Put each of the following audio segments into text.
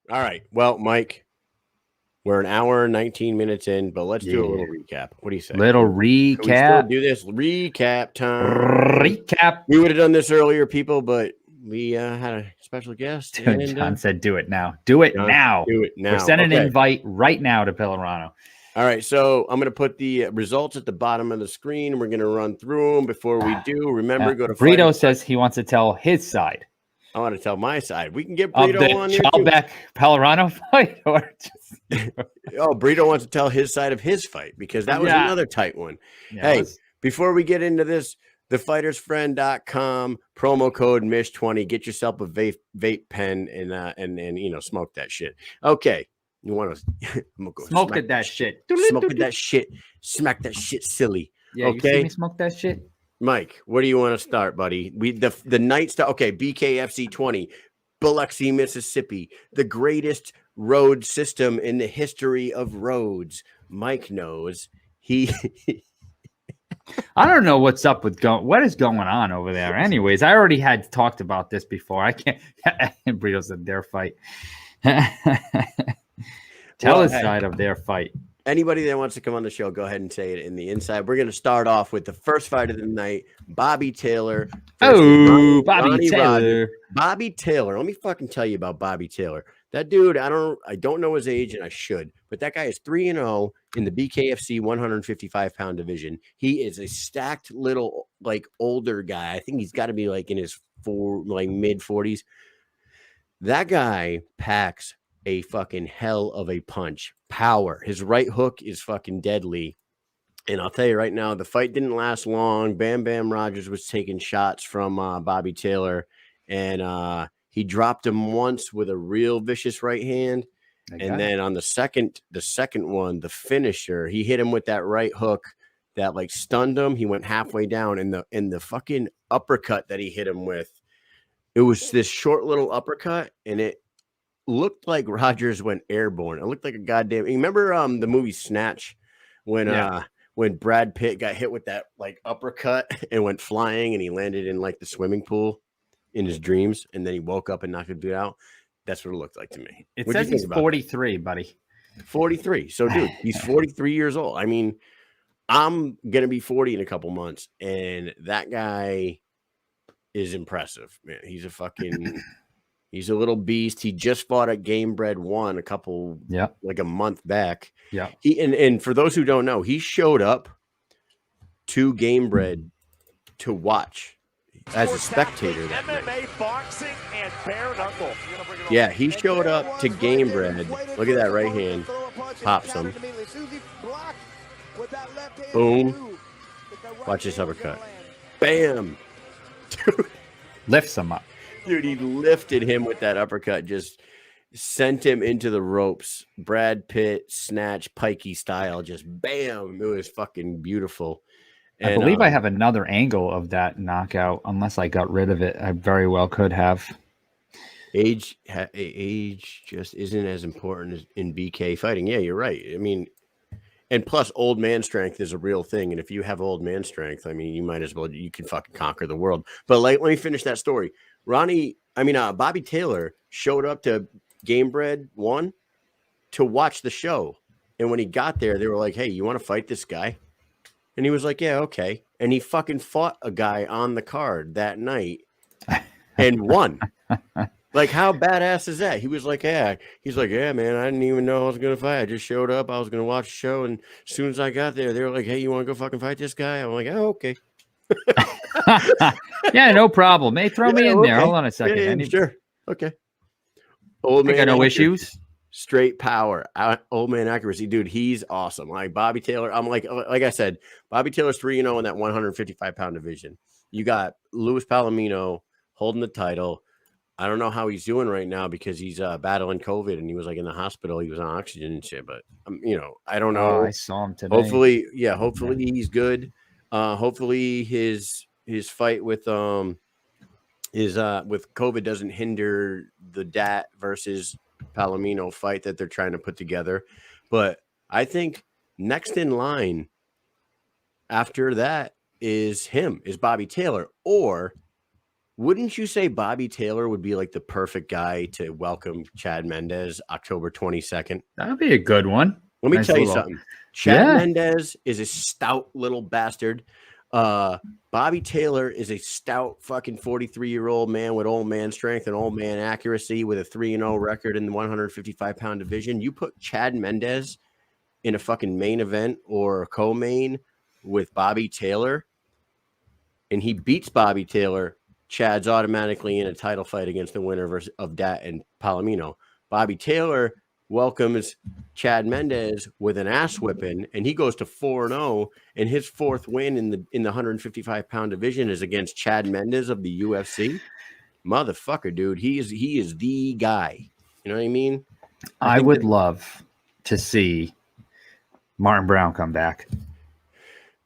All right. Well, Mike, we're an hour and 19 minutes in, but let's do a little recap. What do you say? Little Can we still recap. do this? Recap time. Recap. We would have done this earlier, people, but we had a special guest. Dude, And, John said, "Do it now. Do it John, now. do it now. Or send an Okay. invite right now to Pellerano." All right, so I'm going to put the results at the bottom of the screen. We're going to run through them. Before we do, remember, go to Brito says he wants to tell his side I want to tell my side. We can get of Brito the on here too. Chalbeck Pellerano fight, or just Oh, Brito wants to tell his side of his fight because that was another tight one. Hey, before we get into this, thefightersfriend.com promo code Mish20. Get yourself a vape pen and smoke that shit. Okay. You want to I'm gonna go smoke that shit. Smoke that shit. Smack that shit silly. Yeah, okay. You see me smoke that shit? Mike, where do you want to start, buddy? The night star. Okay, BKFC 20, Biloxi, Mississippi, the greatest road system in the history of roads. Mike knows. I don't know what's up with what is going on over there. Anyways, I already had talked about this before. I can't. Brito said their fight. Tell us side of their fight. Anybody that wants to come on the show, go ahead and say it in the inside. We're going to start off with the first fight of the night, Bobby Taylor. Bobby Taylor. Rogers. Bobby Taylor. Let me fucking tell you about Bobby Taylor. That dude, I don't know his age, and I should, but that guy is 3-0 in the BKFC 155-pound division. He is a stacked little, older guy. I think he's got to be in his mid 40s. That guy packs a fucking hell of a punch. Power. His right hook is fucking deadly. And I'll tell you right now, the fight didn't last long. Bam Bam Rogers was taking shots from Bobby Taylor, and he dropped him once with a real vicious right hand. And then on the second one, the finisher, he hit him with that right hook that stunned him. He went halfway down, and the fucking uppercut that he hit him with, it was this short little uppercut, and it looked like Rogers went airborne. It looked like a goddamn. You remember the movie Snatch when Brad Pitt got hit with that uppercut and went flying, and he landed in the swimming pool in his dreams, and then he woke up and knocked the dude out. That's what it looked like to me. It says he's 43, buddy. 43. So, dude, he's 43 years old. I mean, I'm gonna be 40 in a couple months, and that guy is impressive, man. He's he's a little beast. He just fought at Game Bred 1 a month back. Yeah. And for those who don't know, he showed up to Game Bred to watch as a spectator that MMA, night. boxing, and bare knuckle. Yeah, he showed up to Game Bred. Look at that right hand. Pops him. Boom. Watch this uppercut. Bam. Dude. Lifts him up. Dude, he lifted him with that uppercut, just sent him into the ropes. Brad Pitt, snatch, pikey style, just bam. It was fucking beautiful. I believe I have another angle of that knockout, unless I got rid of it. I very well could have. Age just isn't as important as in BK fighting. Yeah, you're right. I mean, and plus old man strength is a real thing. And if you have old man strength, I mean, you might as well, you can fucking conquer the world. But let me finish that story. Bobby Taylor showed up to Game Bred 1 to watch the show. And when he got there, they were like, hey, you want to fight this guy? And he was like, yeah, okay. And he fucking fought a guy on the card that night and won. How badass is that? He was like, yeah. He's like, yeah, man, I didn't even know I was going to fight. I just showed up. I was going to watch the show. And as soon as I got there, they were like, hey, you want to go fucking fight this guy? I'm like, oh, okay. Yeah, no problem. Hey, throw me in there. Hold on a second. Yeah, sure. Okay. Old man. I got no issues. Straight power. Old man accuracy. Dude, he's awesome. Bobby Taylor. I'm like I said, Bobby Taylor's 3-0 in that 155-pound division. You got Luis Palomino holding the title. I don't know how he's doing right now because he's battling COVID and he was in the hospital. He was on oxygen and shit. But I don't know. I saw him today. Hopefully he's good. Hopefully his fight with COVID doesn't hinder the Dat versus Palomino fight that they're trying to put together. But I think next in line after that is Bobby Taylor, or Wouldn't you say Bobby Taylor would be like the perfect guy to welcome Chad Mendez October 22nd? That would be a good one. Let me Nice tell you little- something. Chad Yeah. Mendez is a stout little bastard. Bobby Taylor is a stout fucking 43-year-old man with old man strength and old man accuracy with a 3-0 record in the 155-pound division. You put Chad Mendez in a fucking main event or a co-main with Bobby Taylor, and he beats Bobby Taylor, Chad's automatically in a title fight against the winner of that and Palomino. Bobby Taylor welcomes Chad Mendez with an ass whipping, and he goes to 4-0, and his fourth win in the 155-pound division is against Chad Mendez of the UFC. Motherfucker, dude, he is the guy. You know what I mean? I would love to see Martin Brown come back.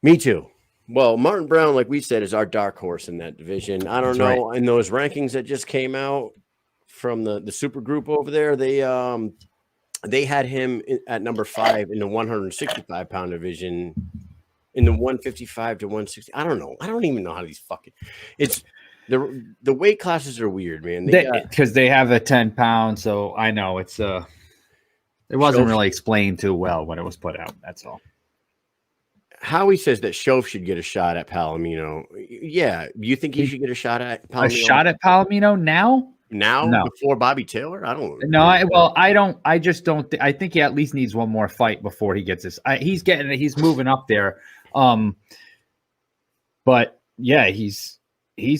Me too. Well, Martin Brown, like we said, is our dark horse in that division. I don't That's know. In those rankings that just came out from the super group over there, they had him at number 5 in the 165-pound division, in the 155 to 160. I don't know. I don't even know how these fucking. It's the weight classes are weird, man. Because they have a 10-pound, so I know it wasn't really explained too well when it was put out. That's all. Howie says that Shoaf should get a shot at Palomino. Yeah, you think he should get a shot at Palomino? A shot at Palomino now? Now, before Bobby Taylor? I don't know. No, I just don't. I think he at least needs one more fight before he gets this. He's moving up there. But yeah, he's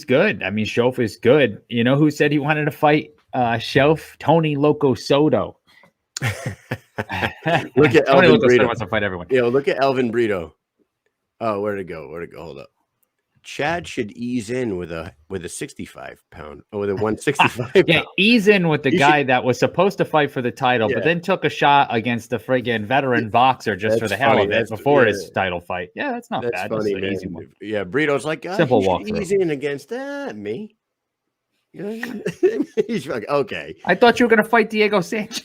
good. I mean, Shoaf is good. You know who said he wanted to fight Shoaf? Tony Loco Soto. Look at Tony Elvin Loco Soto Brito. wants to fight everyone. Yo, look at Elvin Brito. Oh, where'd it go? Hold up. Chad should ease in with a 65-pound or with a 165 pound. Yeah, ease in with the guy that was supposed to fight for the title, but then took a shot against the friggin' veteran boxer just for the hell of it before his title fight. Yeah, that's not bad. Funny, that's an easy one. Yeah, Brito's like, simple walk. Ease in against me. You know, he's like, okay. I thought you were gonna fight Diego Sanchez.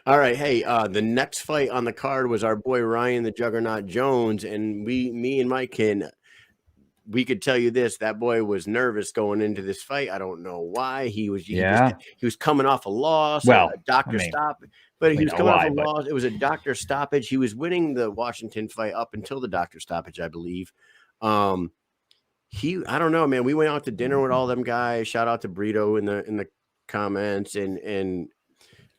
All right, hey, the next fight on the card was our boy Ryan the Juggernaut Jones, and me and Mike we could tell you this: that boy was nervous going into this fight. I don't know why. He was coming off a loss, well, a doctor stop, but he was coming off a loss. It was a doctor stoppage. He was winning the Washington fight up until the doctor stoppage, I believe. I don't know, man. We went out to dinner with all them guys. Shout out to Brito in the comments and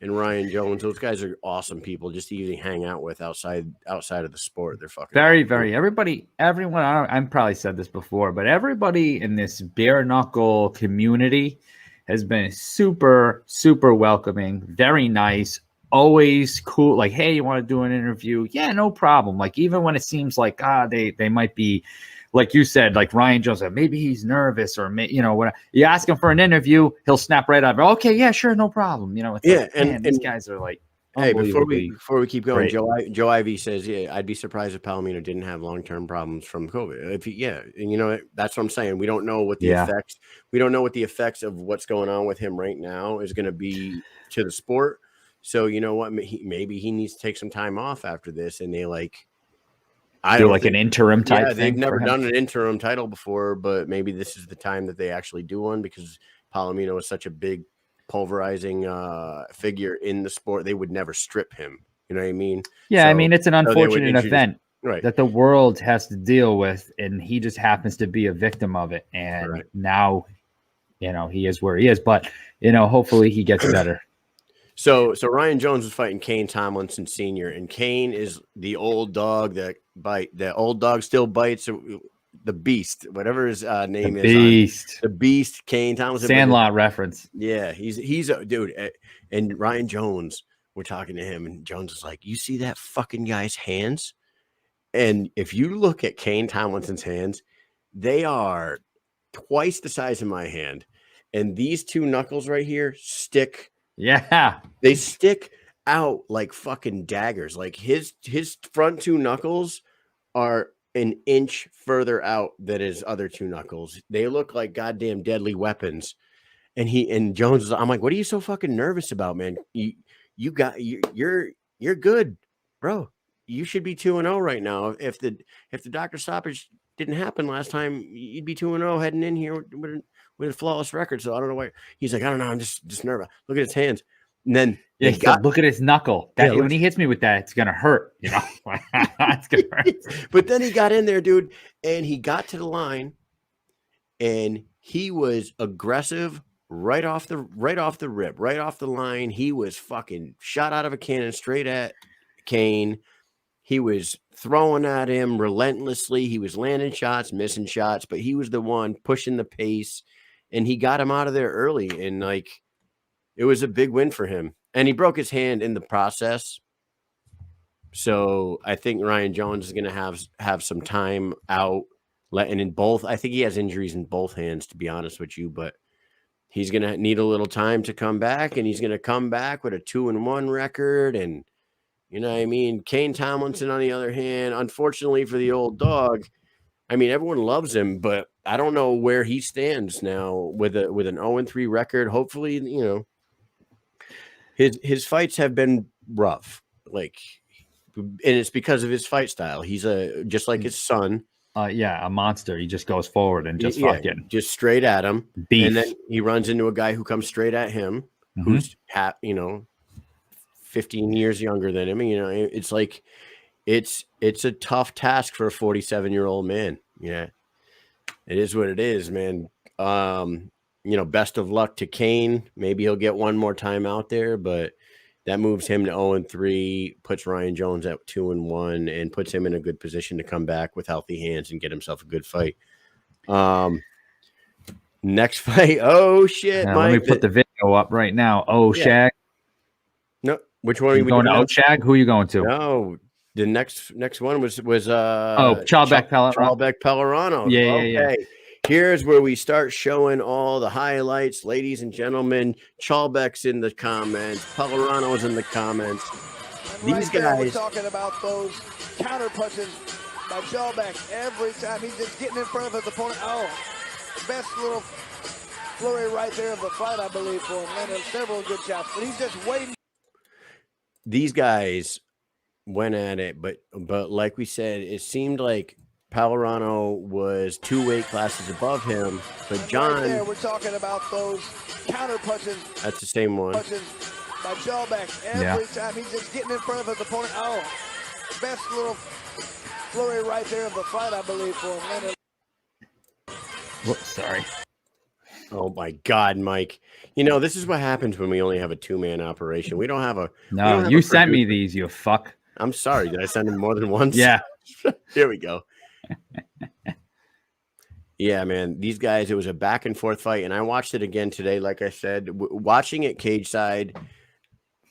Ryan Jones. Those guys are awesome people just to even hang out with outside of the sport. They're fucking very, very everyone. I probably said this before, but everybody in this bare knuckle community has been super, super welcoming, very nice, always cool. Like, hey, you want to do an interview? Yeah, no problem. Like, even when it seems like they might be. Like you said, like Ryan Jones, maybe he's nervous or, when you ask him for an interview, he'll snap right out. Okay, yeah, sure, no problem. And these guys are like, hey, before we keep going, Joe Ivy says, yeah, I'd be surprised if Palomino didn't have long-term problems from COVID. And that's what I'm saying. We don't know what the effects. We don't know what the effects of what's going on with him right now is going to be to the sport. So you know what? Maybe he needs to take some time off after this, and they an interim type thing. They've never done an interim title before, but maybe this is the time that they actually do one because Palomino is such a big pulverizing figure in the sport. They would never strip him. You know what I mean? Yeah, I mean, it's an unfortunate event that the world has to deal with, and he just happens to be a victim of it. And now, he is where he is, but, hopefully he gets better. So Ryan Jones was fighting Kane Tomlinson Sr., and Kane is the old dog that bite. The old dog still bites. The Beast, whatever his name is. The Beast, Kane Tomlinson. Sandlot reference. Yeah, he's a dude. And Ryan Jones, we're talking to him, and Jones is like, you see that fucking guy's hands? And if you look at Kane Tomlinson's hands, they are twice the size of my hand. And these two knuckles right here stick. Yeah, they stick out like fucking daggers. Like his front two knuckles are an inch further out than his other two knuckles. They look like goddamn deadly weapons. And Jones is, I'm like, what are you so fucking nervous about, man? You're good, bro. You should be 2-0 right now. If the doctor stoppage didn't happen last time. You'd be 2-0 heading in here with a flawless record. So I don't know why. He's like, I don't know. I'm just nervous. Look at his hands. And then Yeah, he said, look at his knuckle. That Yeah, when he hits me with that, it's gonna hurt. You know, it's gonna hurt. But then he got in there, dude, and he got to the line, and he was aggressive right off the rip, right off the line. He was fucking shot out of a cannon straight at Kane. He was throwing at him relentlessly. He was landing shots, missing shots, but he was the one pushing the pace, and he got him out of there early. And like, it was a big win for him. And he broke his hand in the process. So I think Ryan Jones is going to have some time out, letting in both. I think he has injuries in both hands, to be honest with you, but he's going to need a little time to come back, and he's going to come back with a 2-1 record. And you know what I mean? Kane Tomlinson, on the other hand, unfortunately for the old dog, I mean, everyone loves him, but I don't know where he stands now with an 0-3 record. Hopefully, you know, his fights have been rough, like, and it's because of his fight style. He's just like his son. Yeah, a monster. He just goes forward and just fucking just straight at him. Beef. And then he runs into a guy who comes straight at him, who's 15 years younger than him. And, you know, it's like it's a tough task for a 47-year-old man. Yeah, it is what it is, man. You know, best of luck to Kane. Maybe he'll get one more time out there, but that moves him to 0-3, puts Ryan Jones at 2-1, and puts him in a good position to come back with healthy hands and get himself a good fight. Next fight. Oh shit! Now, let me put the video up right now. Oh, yeah. Shag. No, which one are you going to? Oh, Shag. Who are you going to? No, the next one was Charlbeck Pellerano. Yeah. Here's where we start showing all the highlights, ladies and gentlemen. Charlbeck's in the comments. Pellerano's in the comments. These guys. We're talking about those counter punches by Charlbeck every time. He's just getting in front of his opponent. Oh, best little flurry right there of the fight, I believe, for him. Landed several good shots, but he's just waiting. These guys went at it, but like we said, it seemed like Pellerano was 2 weight classes above him, but John. Right there, we're talking about those counter punches. That's the same one. Punches by Charlbeck every time. He's just getting in front of his opponent. Oh, best little flurry right there of the fight, I believe, for him. Landed. Whoops, sorry. Oh my God, Mike! You know this is what happens when we only have a 2-man operation. We don't have a. No, you sent me these, you fuck. I'm sorry. Did I send them more than once? Yeah. Here we go. Yeah, man, these guys, it was a back and forth fight, and I watched it again today. Like I said, watching it cage side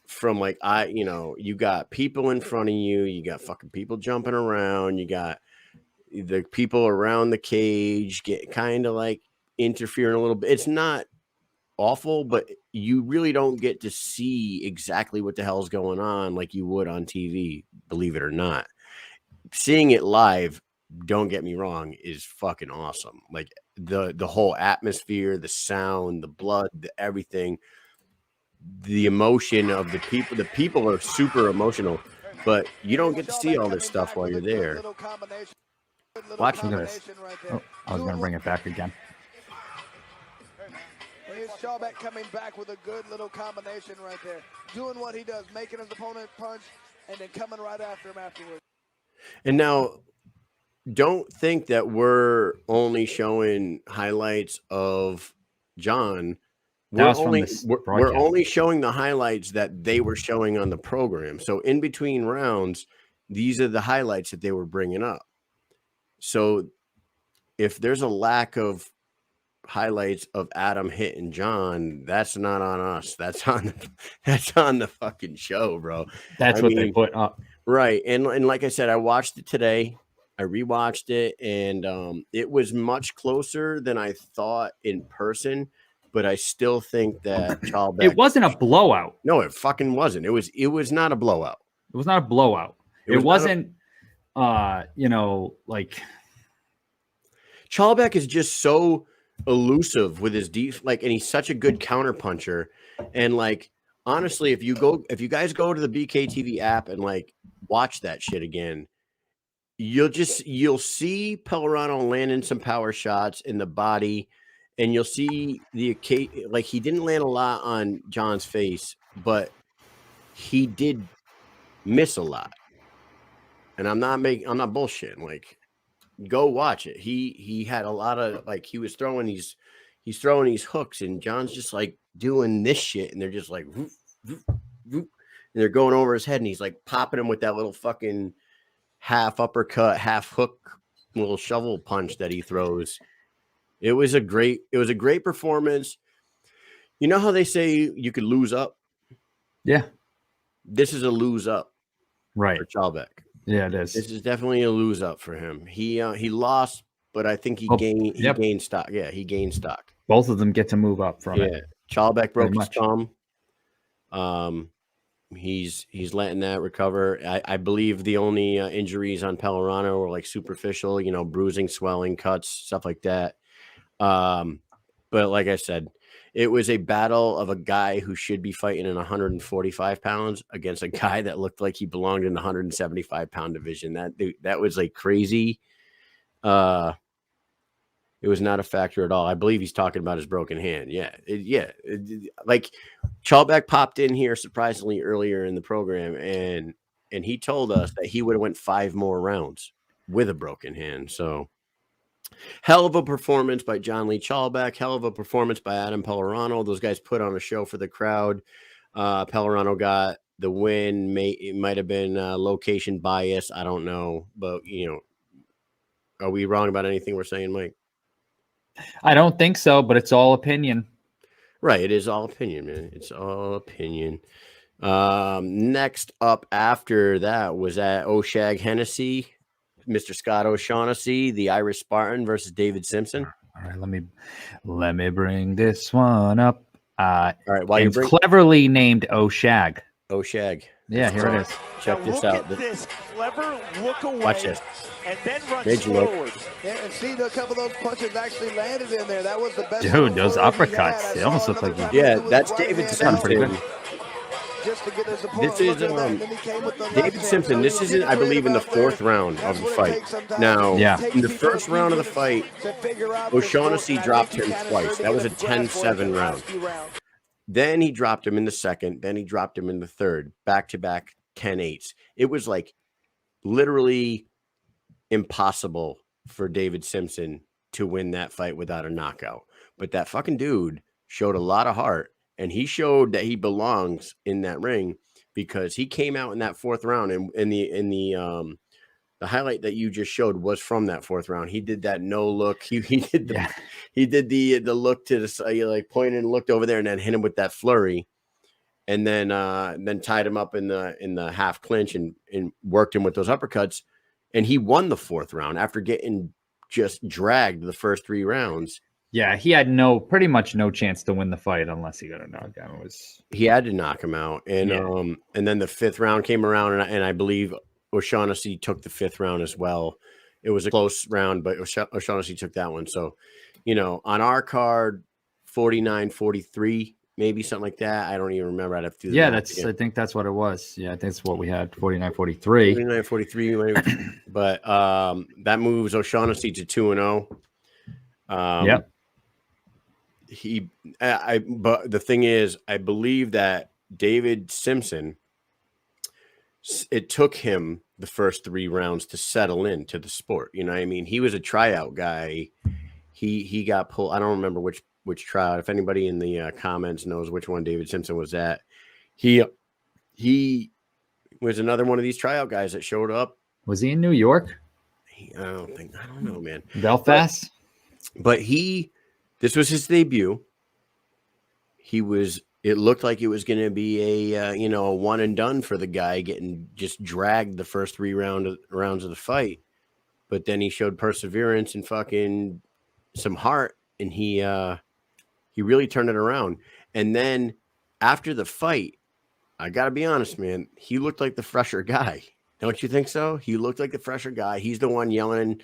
from you got people in front of you, you got fucking people jumping around, you got the people around the cage get kind of like interfering a little bit. It's not awful, but you really don't get to see exactly what the hell's going on like you would on TV, believe it or not. Seeing it live, don't get me wrong, is fucking awesome. Like the whole atmosphere, the sound, the blood, everything, the emotion of the people. The people are super emotional, but you don't get to see all this stuff while you're there. Watch this. Oh, I was going to bring it back again. Here's Charlbeck coming back with a good little combination right there. Doing what he does, making his opponent punch, and then coming right after him afterwards. And now, don't think that we're only showing highlights of John. We're only showing the highlights that they were showing on the program. So in between rounds, these are the highlights that they were bringing up. So if there's a lack of highlights of Adam hitting John, that's not on us. That's on the fucking show, bro. That's what they put up. Right. And like I said, I watched it today. I rewatched it, and it was much closer than I thought in person, but I still think that Charlbeck. It wasn't a blowout. No, it fucking wasn't. It was not a blowout. It was not a blowout. It wasn't like Charlbeck is just so elusive with his deep, and he's such a good counter puncher. And honestly, if you guys go to the BKTV app and watch that shit again, you'll see Pellerano landing some power shots in the body, and you'll see like he didn't land a lot on John's face, but he did miss a lot. And I'm not bullshitting. Like, go watch it. He had a lot of, like, he's throwing these hooks, and John's just like doing this shit, and they're just like whoop, whoop, whoop, and they're going over his head, and he's like popping him with that little fucking half uppercut, half hook, little shovel punch that he throws. It was a great performance. You know how they say you could lose up? Yeah. This is a lose up, right, for Chalbeck. Yeah, it is. This is definitely a lose up for him. He lost, but I think he gained stock. Yeah, he gained stock. Both of them get to move up from it. Chalbeck broke his thumb. He's letting that recover. I believe the only injuries on Pellerano were like superficial, bruising, swelling, cuts, stuff like that. But like I said, it was a battle of a guy who should be fighting in 145 pounds against a guy that looked like he belonged in the 175-pound division. That was like crazy. It was not a factor at all. I believe he's talking about his broken hand. Like Chalbeck popped in here surprisingly earlier in the program, and he told us that he would have went 5 more rounds with a broken hand. So hell of a performance by John Lee Chalbeck. Hell of a performance by Adam Pellerano. Those guys put on a show for the crowd. Pellerano got the win. It might have been location bias. I don't know. But, are we wrong about anything we're saying, Mike? I don't think so, but it's all opinion. Right. It is all opinion, man. It's all opinion. Next up after that was at Oshag Hennessy. Mr. Scott O'Shaughnessy, the Irish Spartan versus David Simpson. All right, let me bring this one up. All right, while it's cleverly named Oshag. Oshag. Yeah, here it is. Check this out. This clever look away. Watch this. And then runs forward. Yeah, and see a couple of those punches actually landed in there. That was the best. Dude, those uppercuts. They almost look like you. Yeah, that's David Simpson. This is David Simpson. This is, I believe, in the 4th round of the fight. Now, in the first round of the fight, O'Shaughnessy dropped him twice. That was a 10-7 round. Then he dropped him in the second. Then he dropped him in the third. Back-to-back 10-8s. It was like literally impossible for David Simpson to win that fight without a knockout. But that fucking dude showed a lot of heart. And he showed that he belongs in that ring because he came out in that 4th round, and in the highlight that you just showed was from that 4th round. He did that no look. He did the look to the side, like pointed and looked over there, and then hit him with that flurry, and then tied him up in the half clinch and worked him with those uppercuts, and he won the 4th round after getting just dragged the first 3 rounds. Yeah, he had pretty much no chance to win the fight unless he got a knockdown. He had to knock him out, and then the 5th round came around, and I believe O'Shaughnessy took the 5th round as well. It was a close round, but O'Shaughnessy took that one. So, on our card, 49-43, maybe something like that. I don't even remember. I'd have to do the I think that's what it was. Yeah, I think that's what we had. 49-43. 49-43, but that moves O'Shaughnessy to 2-0. Yep. But the thing is, I believe that David Simpson, it took him the first 3 rounds to settle into the sport. You know what I mean? He was a tryout guy. He got pulled. I don't remember which tryout. If anybody in the comments knows which one David Simpson was at, he was another one of these tryout guys that showed up. Was he in New York? I don't know, man. Belfast? But this was his debut. It looked like it was going to be a one and done for the guy, getting just dragged the first 3 rounds of the fight. But then he showed perseverance and fucking some heart, and he really turned it around. And then after the fight, I got to be honest, man, he looked like the fresher guy. Don't you think so? He looked like the fresher guy. He's the one yelling,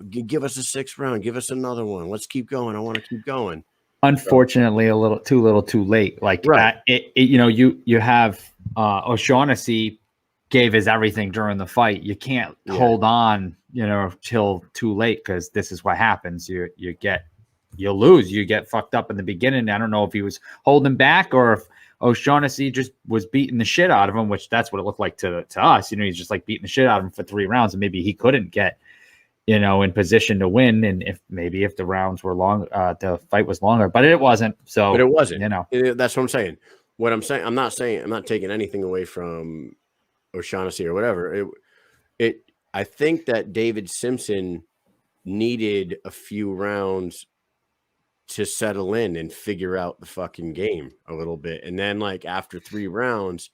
"Give us a 6th round. Give us another one. Let's keep going. I want to keep going." Unfortunately, a little too late. Like, right. You have O'Shaughnessy gave his everything during the fight. You can't hold on, till too late, because this is what happens. You lose. You get fucked up in the beginning. I don't know if he was holding back or if O'Shaughnessy just was beating the shit out of him, which that's what it looked like to us. He's just like beating the shit out of him for 3 rounds, and maybe he couldn't get, in position to win. And if the rounds were long, the fight was longer, but it wasn't. So, but it wasn't. That's what I'm saying. What I'm saying, I'm not taking anything away from O'Shaughnessy or whatever. I think that David Simpson needed a few rounds to settle in and figure out the fucking game a little bit. And then like after 3 rounds,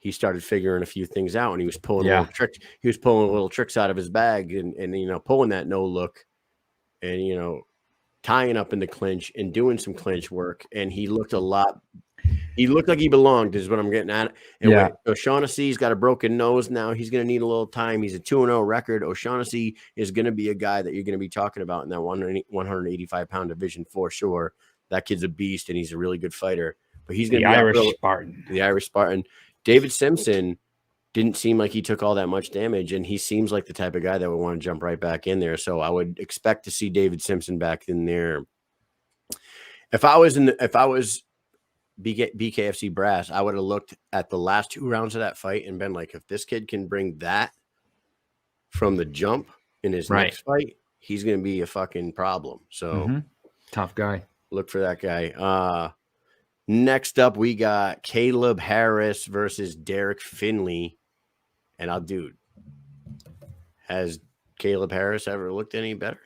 he started figuring a few things out, and he was pulling little tricks. He was pulling little tricks out of his bag and pulling that no look and, tying up in the clinch and doing some clinch work. And he looked like he belonged, is what I'm getting at. And O'Shaughnessy's got a broken nose now. He's going to need a little time. He's a 2-0 record. O'Shaughnessy is going to be a guy that you're going to be talking about in that 185-pound division for sure. That kid's a beast, and he's a really good fighter. But he's going to be the Irish Spartan. David Simpson didn't seem like he took all that much damage, and he seems like the type of guy that would want to jump right back in there. So I would expect to see David Simpson back in there. If I was BKFC brass, I would have looked at the last 2 rounds of that fight and been like, if this kid can bring that from the jump in his next fight, he's going to be a fucking problem. So tough guy. Look for that guy. Next up, we got Caleb Harris versus Derek Finley. And has Caleb Harris ever looked any better?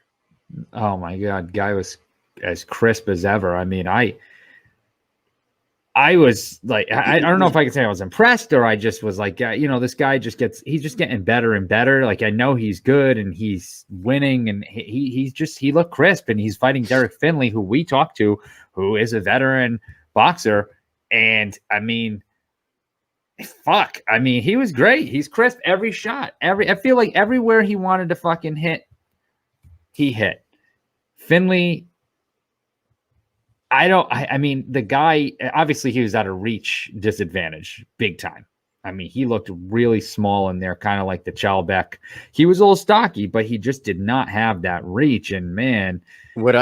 Oh my God. Guy was as crisp as ever. I mean, I was like, I don't know if I can say I was impressed, or I just was like, this guy he's just getting better and better. Like, I know he's good and he's winning, and he looked crisp, and he's fighting Derek Finley, who we talked to, who is a veteran boxer. And I mean, fuck. I mean, he was great. He's crisp every shot. I feel like everywhere he wanted to fucking hit, he hit. Finley, I mean, the guy, obviously he was at a reach disadvantage big time. I mean, he looked really small in there, kind of like the Chalbeck. He was a little stocky, but he just did not have that reach. And man,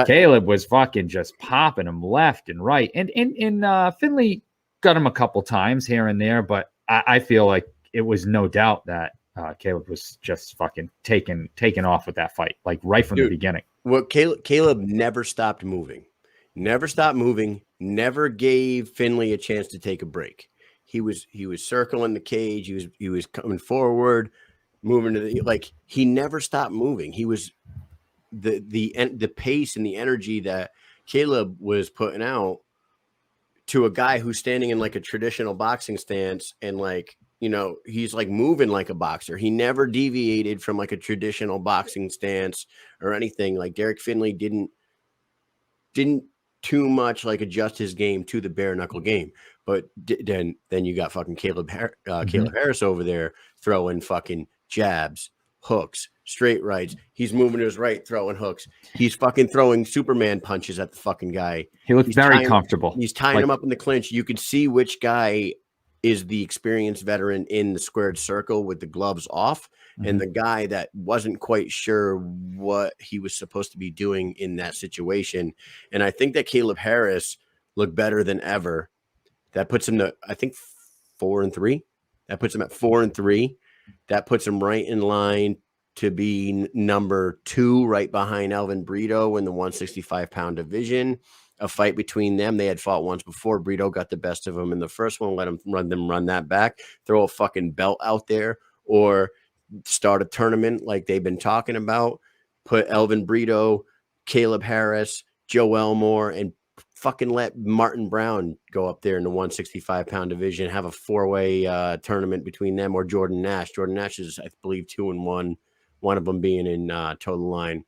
Caleb was fucking just popping him left and right. And Finley got him a couple times here and there, but I feel like it was no doubt that Caleb was just fucking taken off with that fight, like right from the beginning. Well, Caleb never stopped moving. Never gave Finley a chance to take a break. He was circling the cage. He was coming forward, moving to he never stopped moving. He was the pace and the energy that Caleb was putting out to a guy who's standing in like a traditional boxing stance, and he's like moving like a boxer. He never deviated from like a traditional boxing stance or anything. Like Derek Finley didn't too much like adjust his game to the bare knuckle game. But then you got fucking Caleb Harris over there throwing fucking jabs, hooks, straight rights. He's moving to his right, throwing hooks. He's fucking throwing Superman punches at the fucking guy. He looked very comfortable. He's tying him up in the clinch. You could see which guy is the experienced veteran in the squared circle with the gloves off, and the guy that wasn't quite sure what he was supposed to be doing in that situation. And I think that Caleb Harris looked better than ever. That puts him to, I think, 4-3. That puts him at 4-3. That puts him right in line to be number 2, right behind Elvin Brito in the 165-pound division. A fight between them. They had fought once before. Brito got the best of them in the first one. Let him run that back. Throw a fucking belt out there, or start a tournament like they've been talking about. Put Elvin Brito, Caleb Harris, Joe Elmore, and fucking let Martin Brown go up there in the 165-pound division. Have a 4-way tournament between them, or Jordan Nash. Jordan Nash is, I believe, 2-1. One of them being in Total Line.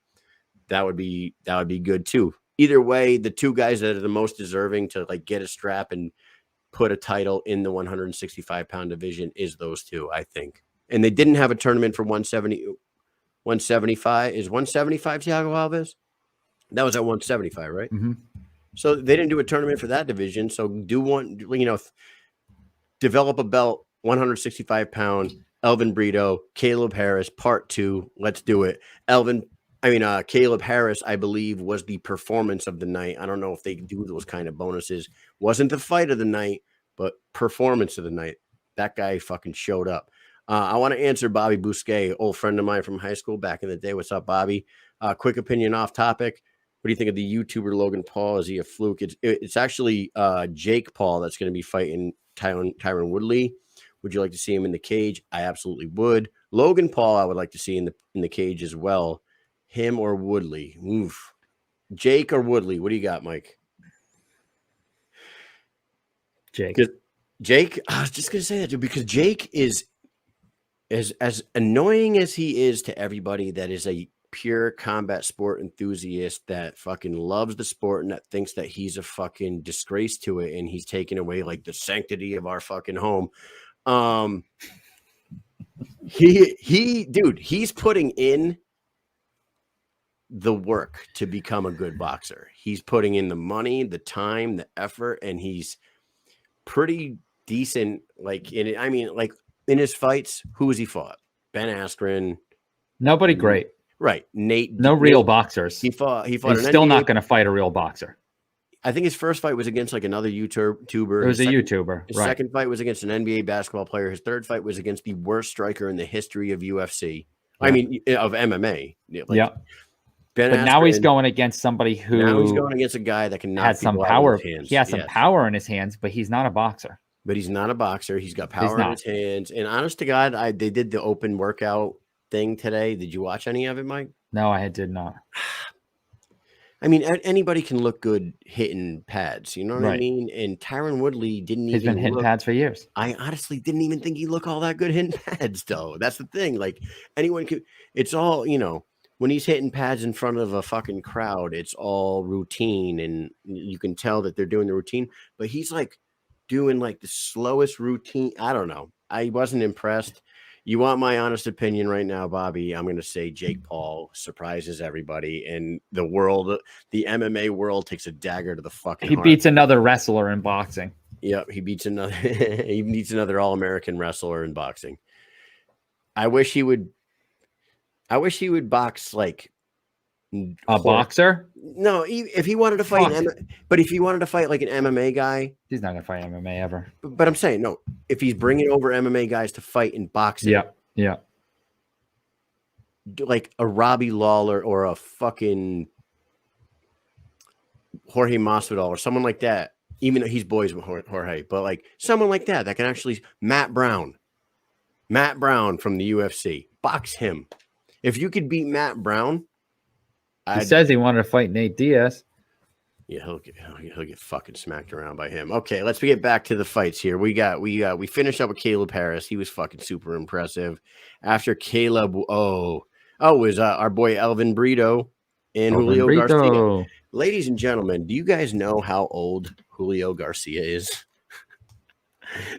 That would be good too. Either way, the 2 guys that are the most deserving to like get a strap and put a title in the 165-pound division is those 2, I think. And they didn't have a tournament for 175. Is 175 Thiago Alves? That was at 175, right? Mm-hmm. So they didn't do a tournament for that division. So do one, develop a belt 165-pound Elvin Brito, Caleb Harris, part 2. Let's do it. Caleb Harris, I believe, was the performance of the night. I don't know if they do those kind of bonuses. Wasn't the fight of the night, but performance of the night. That guy fucking showed up. I want to answer Bobby Bousquet, old friend of mine from high school back in the day. What's up, Bobby? Quick opinion off topic. What do you think of the YouTuber Logan Paul? Is he a fluke? It's actually Jake Paul that's going to be fighting Tyron Woodley. Would you like to see him in the cage? I absolutely would. Logan Paul, I would like to see in the cage as well. Him or Woodley? Oof. Jake or Woodley? What do you got, Mike? Jake. Jake? I was just going to say that, dude, because Jake is as annoying as he is to everybody that is a pure combat sport enthusiast that fucking loves the sport and that thinks that he's a fucking disgrace to it and he's taking away like the sanctity of our fucking home. He's putting in the work to become a good boxer. He's putting in the money, the time, the effort, and he's pretty decent. In his fights, who has he fought? Ben Askren. Nobody great. Right. Nate. No real boxers. He fought. He's still not going to fight a real boxer. I think his first fight was against like another YouTuber. It was a YouTuber. His second fight was against an NBA basketball player. His third fight was against the worst striker in the history of UFC. Yeah. I mean, of MMA. But now he's going against somebody who now he's going against a guy that can knock has some power. He has some power in his hands, but he's not a boxer. But he's not a boxer. He's got power in his hands. And honest to God, they did the open workout thing today. Did you watch any of it, Mike? No, I did not. I mean, anybody can look good hitting pads. You know what I mean? And Tyron Woodley He's been hitting pads for years. I honestly didn't even think he looked all that good hitting pads, though. That's the thing. Like, anyone could. It's all, when he's hitting pads in front of a fucking crowd, it's all routine. And you can tell that they're doing the routine. But he's like doing like the slowest routine. I don't know. I wasn't impressed. You want my honest opinion right now, Bobby? I'm going to say Jake Paul surprises everybody, and the MMA world takes a dagger to the fucking heart. He beats another wrestler in boxing. Yep, he beats another. He beats another All-American wrestler in boxing. I wish he would box like a boxer. No, if he wanted to fight, but if he wanted to fight like an MMA guy, he's not gonna fight MMA ever. But I'm saying no. If he's bringing over MMA guys to fight in boxing, yeah, like a Robbie Lawler or a fucking Jorge Masvidal or someone like that. Even though he's boys with Jorge, but like someone like that can actually Matt Brown from the UFC, box him. If you could beat Matt Brown. He says he wanted to fight Nate Diaz. Yeah, he'll get fucking smacked around by him. Okay, let's get back to the fights here. We finished up with Caleb Harris. He was fucking super impressive. After Caleb, was our boy Elvin Brito and Julio Garcia. Ladies and gentlemen, do you guys know how old Julio Garcia is?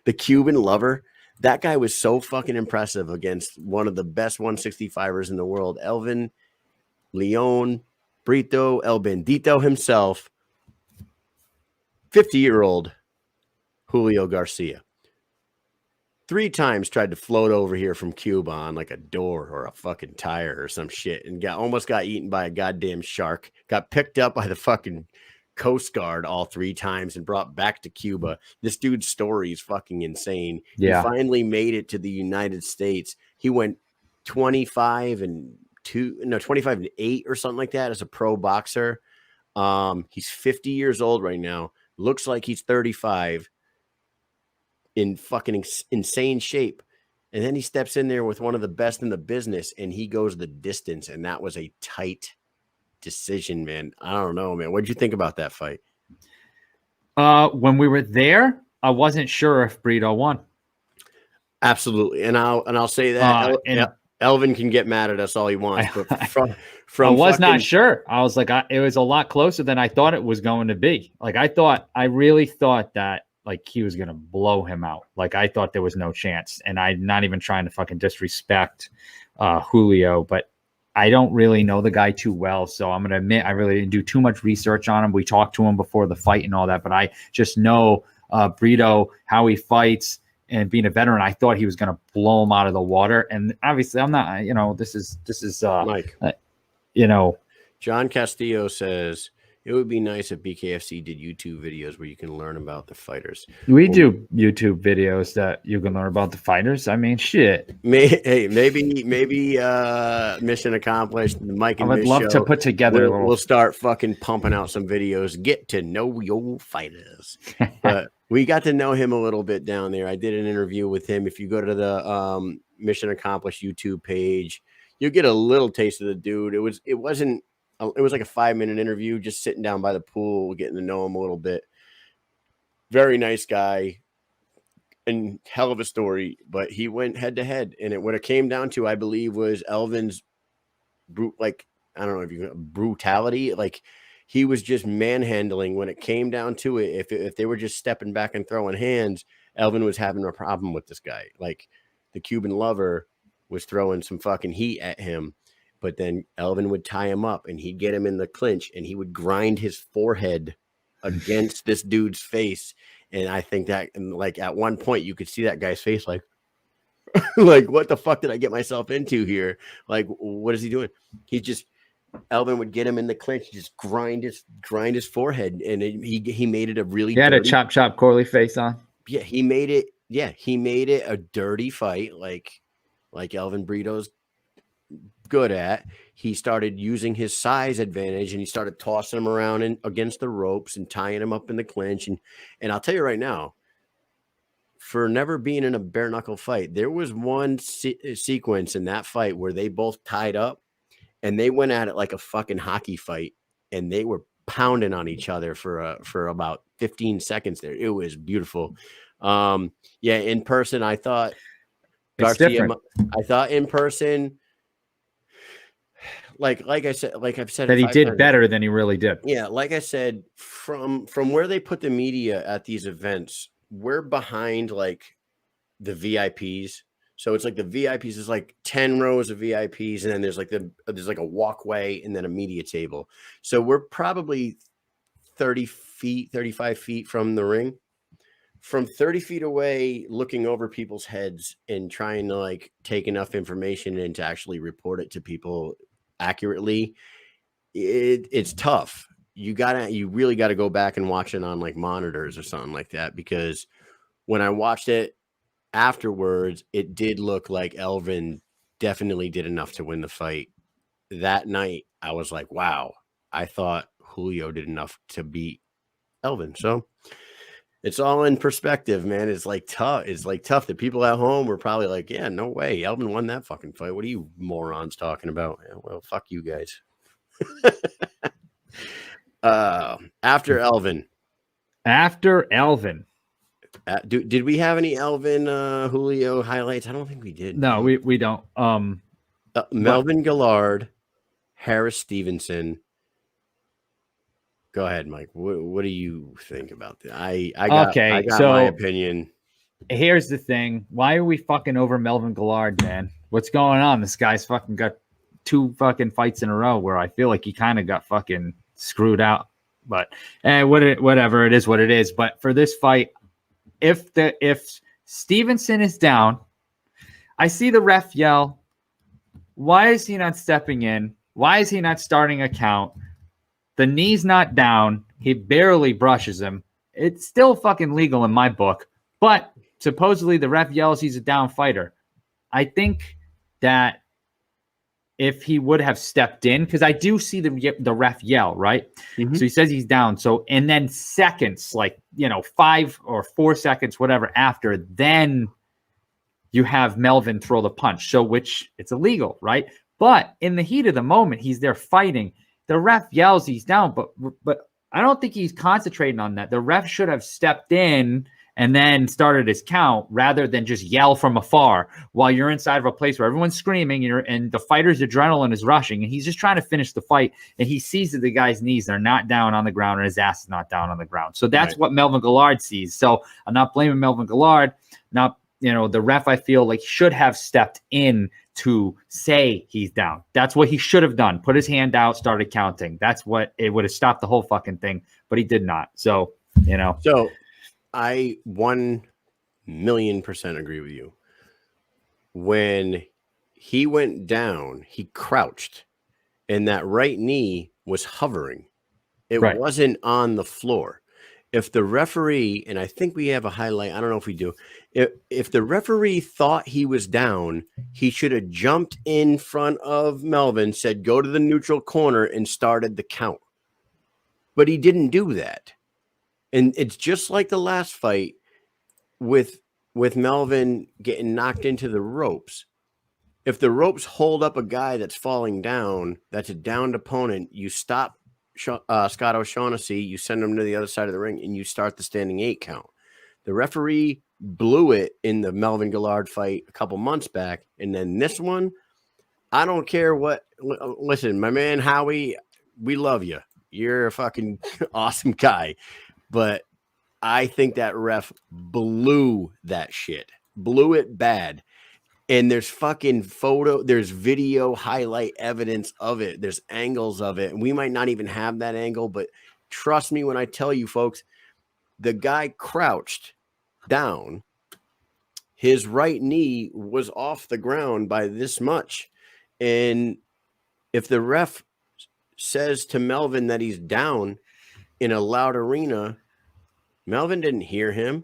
The Cuban lover. That guy was so fucking impressive against one of the best 165ers in the world, Elvin Leon Brito El Bandito himself, 50-year-old Julio Garcia. 3 times tried to float over here from Cuba on like a door or a fucking tire or some shit and almost got eaten by a goddamn shark. Got picked up by the fucking Coast Guard all 3 times and brought back to Cuba. This dude's story is fucking insane. Yeah. He finally made it to the United States. He went 25-8 or something like that as a pro boxer. He's 50 years old right now. Looks like he's 35 in fucking insane shape. And then he steps in there with one of the best in the business and he goes the distance. And that was a tight decision, man. I don't know, man. What'd you think about that fight? When we were there, I wasn't sure if Brito won. Absolutely. And I'll say that. Elvin can get mad at us all he wants, but I was not sure. I was like, it was a lot closer than I thought it was going to be. Like I really thought that like he was going to blow him out. Like I thought there was no chance, and I'm not even trying to fucking disrespect Julio, but I don't really know the guy too well, so I'm going to admit I really didn't do too much research on him. We talked to him before the fight and all that, but I just know Brito, how he fights. and being a veteran, I thought he was going to blow him out of the water. And obviously, I'm not. This is Mike. John Castillo says it would be nice if BKFC did YouTube videos where you can learn about the fighters. We do YouTube videos that you can learn about the fighters. I mean, shit. Maybe mission accomplished. Mike and I would Mish love show. to put together. We'll start fucking pumping out some videos. Get to know your fighters. But we got to know him a little bit down there. I did an interview with him. If you go to the Mission Accomplished YouTube page, you'll get a little taste of the dude. It was like a 5-minute interview, just sitting down by the pool, getting to know him a little bit. Very nice guy and hell of a story, but he went head to head. And what it came down to, I believe, was Elvin's brutality. Like, he was just manhandling when it came down to it. If they were just stepping back and throwing hands, Elvin was having a problem with this guy. Like, the Cuban Lover was throwing some fucking heat at him. But then Elvin would tie him up and he'd get him in the clinch and he would grind his forehead against this dude's face. And I think that, and like at one point you could see that guy's face, like, like, what the fuck did I get myself into here? Like, what is he doing? Elvin would get him in the clinch, just grind his forehead. And he made it a really, he had a chop Corley face on. Yeah. He made it a dirty fight. Like Elvin Brito's good at. He started using his size advantage and he started tossing him around against the ropes and tying him up in the clinch. And I'll tell you right now, for never being in a bare knuckle fight, there was one sequence in that fight where they both tied up and they went at it like a fucking hockey fight and they were pounding on each other for about 15 seconds there. It was beautiful. In person, I thought Garcia, I thought in person, like I've said that he did better than he really did. Yeah, like I said, from where they put the media at these events, we're behind like the VIPs. So it's like the VIPs is like 10 rows of VIPs, and then there's like a walkway and then a media table. So we're probably 35 feet from the ring. From 30 feet away, looking over people's heads and trying to like take enough information and to actually report it to people accurately, it's tough. You really got to go back and watch it on like monitors or something like that, because when I watched it afterwards, it did look like Elvin definitely did enough to win the fight. That night, I was like, wow, I thought Julio did enough to beat Elvin. So it's all in perspective, man. It's like tough. The people at home were probably like, yeah, no way. Elvin won that fucking fight. What are you morons talking about? Yeah, well, fuck you guys. After Elvin. Did we have any Elvin Julio highlights? I don't think we did. No, we don't. Melvin Gillard, Harris Stevenson. Go ahead, Mike. What do you think about that? I got my opinion. Here's the thing. Why are we fucking over Melvin Gillard, man? What's going on? This guy's fucking got 2 fucking fights in a row where I feel like he kind of got fucking screwed out. But whatever, it is what it is. But for this fight, if Stevenson is down, I see the ref yell, why is he not stepping in? Why is he not starting a count? The knee's not down. He barely brushes him. It's still fucking legal in my book. But supposedly the ref yells he's a down fighter. I think that if he would have stepped in, because I do see the ref yell, right? Mm-hmm. So he says he's down. So, and then seconds, 5 or 4 seconds, whatever, after, then you have Melvin throw the punch. So, which it's illegal, right? But in the heat of the moment, he's there fighting. The ref yells he's down, but I don't think he's concentrating on that. The ref should have stepped in and then started his count rather than just yell from afar while you're inside of a place where everyone's screaming and the fighter's adrenaline is rushing and he's just trying to finish the fight, and he sees that the guy's knees are not down on the ground and his ass is not down on the ground. So that's what Melvin Gillard sees. So I'm not blaming Melvin Gillard. The ref, I feel like, should have stepped in to say he's down. That's what he should have done. Put his hand out, started counting. That's what it would have stopped the whole fucking thing, but he did not. So, So one 1,000,000% agree with you. When he went down, he crouched, and that right knee was hovering. It Right. wasn't on the floor. If the referee, and I think we have a highlight, I don't know if we do. If the referee thought he was down, he should have jumped in front of Melvin, said, go to the neutral corner, and started the count. But he didn't do that. And it's just like the last fight with Melvin getting knocked into the ropes. If the ropes hold up a guy that's falling down, that's a downed opponent, you stop Scott O'Shaughnessy, you send him to the other side of the ring, and you start the standing 8 count. The referee blew it in the Melvin Gillard fight a couple months back, and then this one, I don't care what. Listen, my man Howie, we love you. You're a fucking awesome guy, but I think that ref blew that shit, blew it bad. And there's fucking there's video highlight evidence of it. There's angles of it. And we might not even have that angle, but trust me when I tell you, folks, the guy crouched down. His right knee was off the ground by this much. And if the ref says to Melvin that he's down in a loud arena, Melvin didn't hear him.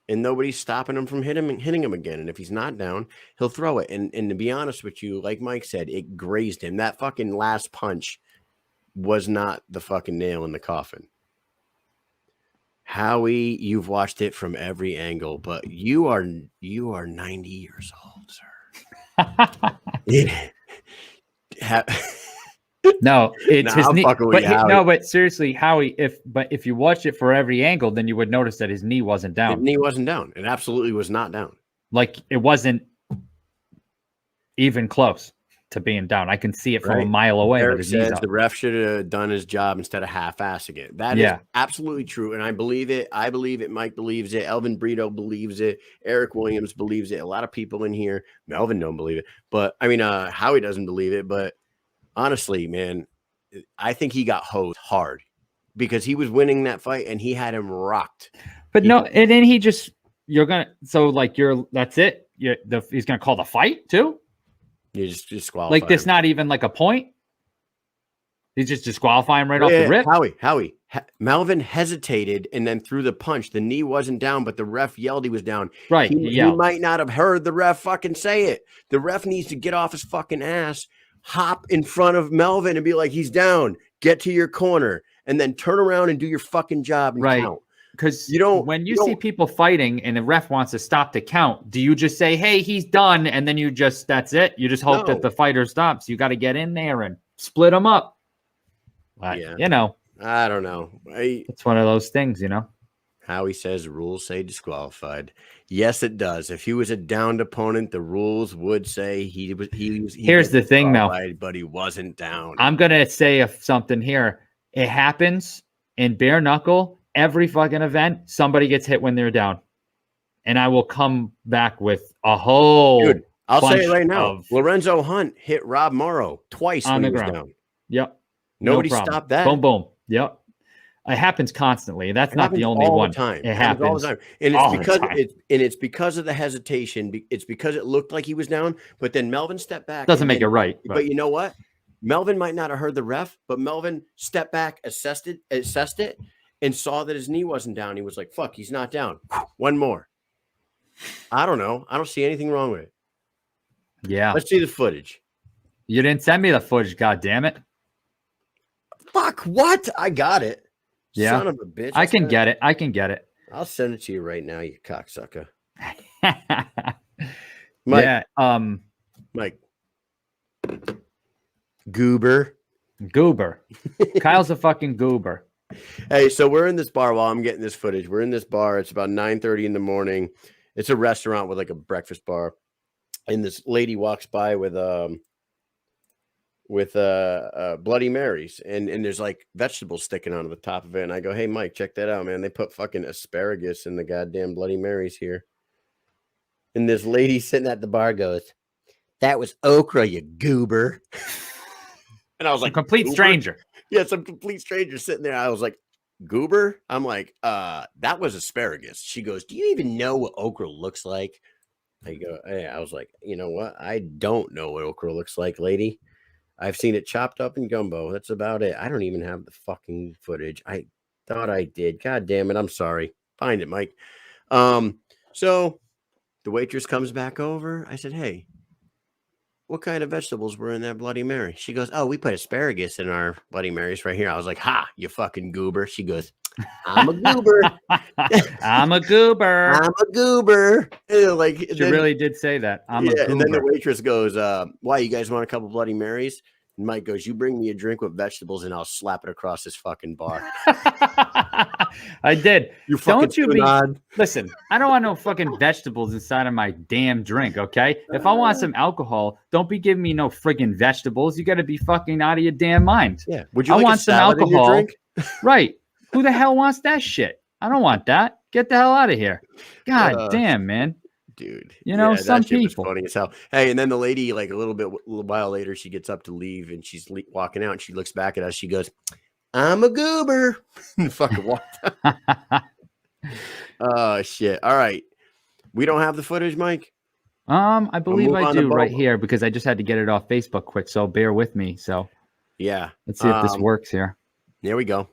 And nobody's stopping him from hitting him again. And if he's not down, he'll throw it. And to be honest with you, like Mike said, it grazed him. That fucking last punch was not the fucking nail in the coffin. Howie, you've watched it from every angle, but you are 90 years old, sir. No, it's his knee. But but seriously, Howie, if you watched it for every angle, then you would notice that his knee wasn't down. His knee wasn't down. It absolutely was not down. Like it wasn't even close to being down. I can see it from a mile away. Eric says the ref should have done his job instead of half-assing it. That is absolutely true, and I believe it. I believe it. Mike believes it. Elvin Brito believes it. Eric Williams believes it. A lot of people in here. Melvin don't believe it, but I mean, Howie doesn't believe it, but. Honestly, man, I think he got hosed hard because he was winning that fight and he had him rocked. But and then that's it. He's gonna call the fight too. You just disqualify. Like this, not even like a point. He's just disqualifying right off the rip. Howie, Melvin hesitated and then threw the punch. The knee wasn't down, but the ref yelled he was down. Right. He might not have heard the ref fucking say it. The ref needs to get off his fucking ass. Hop in front of Melvin and be like, he's down, get to your corner, and then turn around and do your fucking job and count. Because when you see people fighting and the ref wants to stop the count, do you just say, hey, he's done, and then that's it? You just hope that the fighter stops. You got to get in there and split them up. But, I don't know. It's one of those things, Howie says rules say disqualified. Yes, it does. If he was a downed opponent, the rules would say he was. Here's the thing, though. But he wasn't down. I'm gonna say something here. It happens in bare knuckle every fucking event. Somebody gets hit when they're down, and I will come back with a whole. Dude, I'll say it right now. Lorenzo Hunt hit Rob Morrow twice on when the he was ground. down. Yep. Nobody stopped that. Boom, boom. Yep. It happens constantly. That's not the only one. Time. It happens all the time. And it's because of the hesitation. It's because it looked like he was down, but then Melvin stepped back. Doesn't make it right. But you know what? Melvin might not have heard the ref, but Melvin stepped back, assessed it, and saw that his knee wasn't down. He was like, fuck, he's not down. One more. I don't know. I don't see anything wrong with it. Yeah. Let's see the footage. You didn't send me the footage, god damn it. Fuck, what? I got it. Yeah. Son of a bitch. I can get it. I'll send it to you right now, you cocksucker. Mike. Yeah. Mike. Goober. Kyle's a fucking goober. Hey, so we're in this bar while I'm getting this footage. We're in this bar. It's about 9:30 in the morning. It's a restaurant with like a breakfast bar. And this lady walks by with Bloody Marys, and there's like vegetables sticking out of the top of it. And I go, hey, Mike, check that out, man. They put fucking asparagus in the goddamn Bloody Marys here. And this lady sitting at the bar goes, that was okra, you goober. And I was like, a complete stranger. Yeah, some complete stranger sitting there. I was like, goober? I'm like, that was asparagus. She goes, do you even know what okra looks like? I go, yeah. I was like, you know what? I don't know what okra looks like, lady. I've seen it chopped up in gumbo. That's about it. I don't even have the fucking footage. I thought I did. God damn it. I'm sorry. Find it, Mike. So the waitress comes back over. I said, hey, what kind of vegetables were in that Bloody Mary? She goes, oh, we put asparagus in our Bloody Marys right here. I was like, ha, you fucking goober. She goes, I'm a goober. I'm a goober. I'm a goober. Like, She really did say that. I'm a goober. And then the waitress goes, why, you guys want a couple Bloody Marys? And Mike goes, you bring me a drink with vegetables and I'll slap it across this fucking bar. I did. Don't you be listen, I don't want no fucking vegetables inside of my damn drink, okay? If I want some alcohol, don't be giving me no friggin' vegetables. You got to be fucking out of your damn mind. Yeah. Would you want some alcohol in your drink? Right. Who the hell wants that shit? I don't want that. Get the hell out of here. God damn, man. Dude, you know, some people. Funny as hell. Hey, and then the lady, like a little while later, she gets up to leave and she's walking out and she looks back at us. She goes, I'm a goober. And fucking walked out. Oh shit. All right. We don't have the footage, Mike. I believe I do right here because I just had to get it off Facebook quick. So bear with me. So yeah. Let's see if this works here. There we go.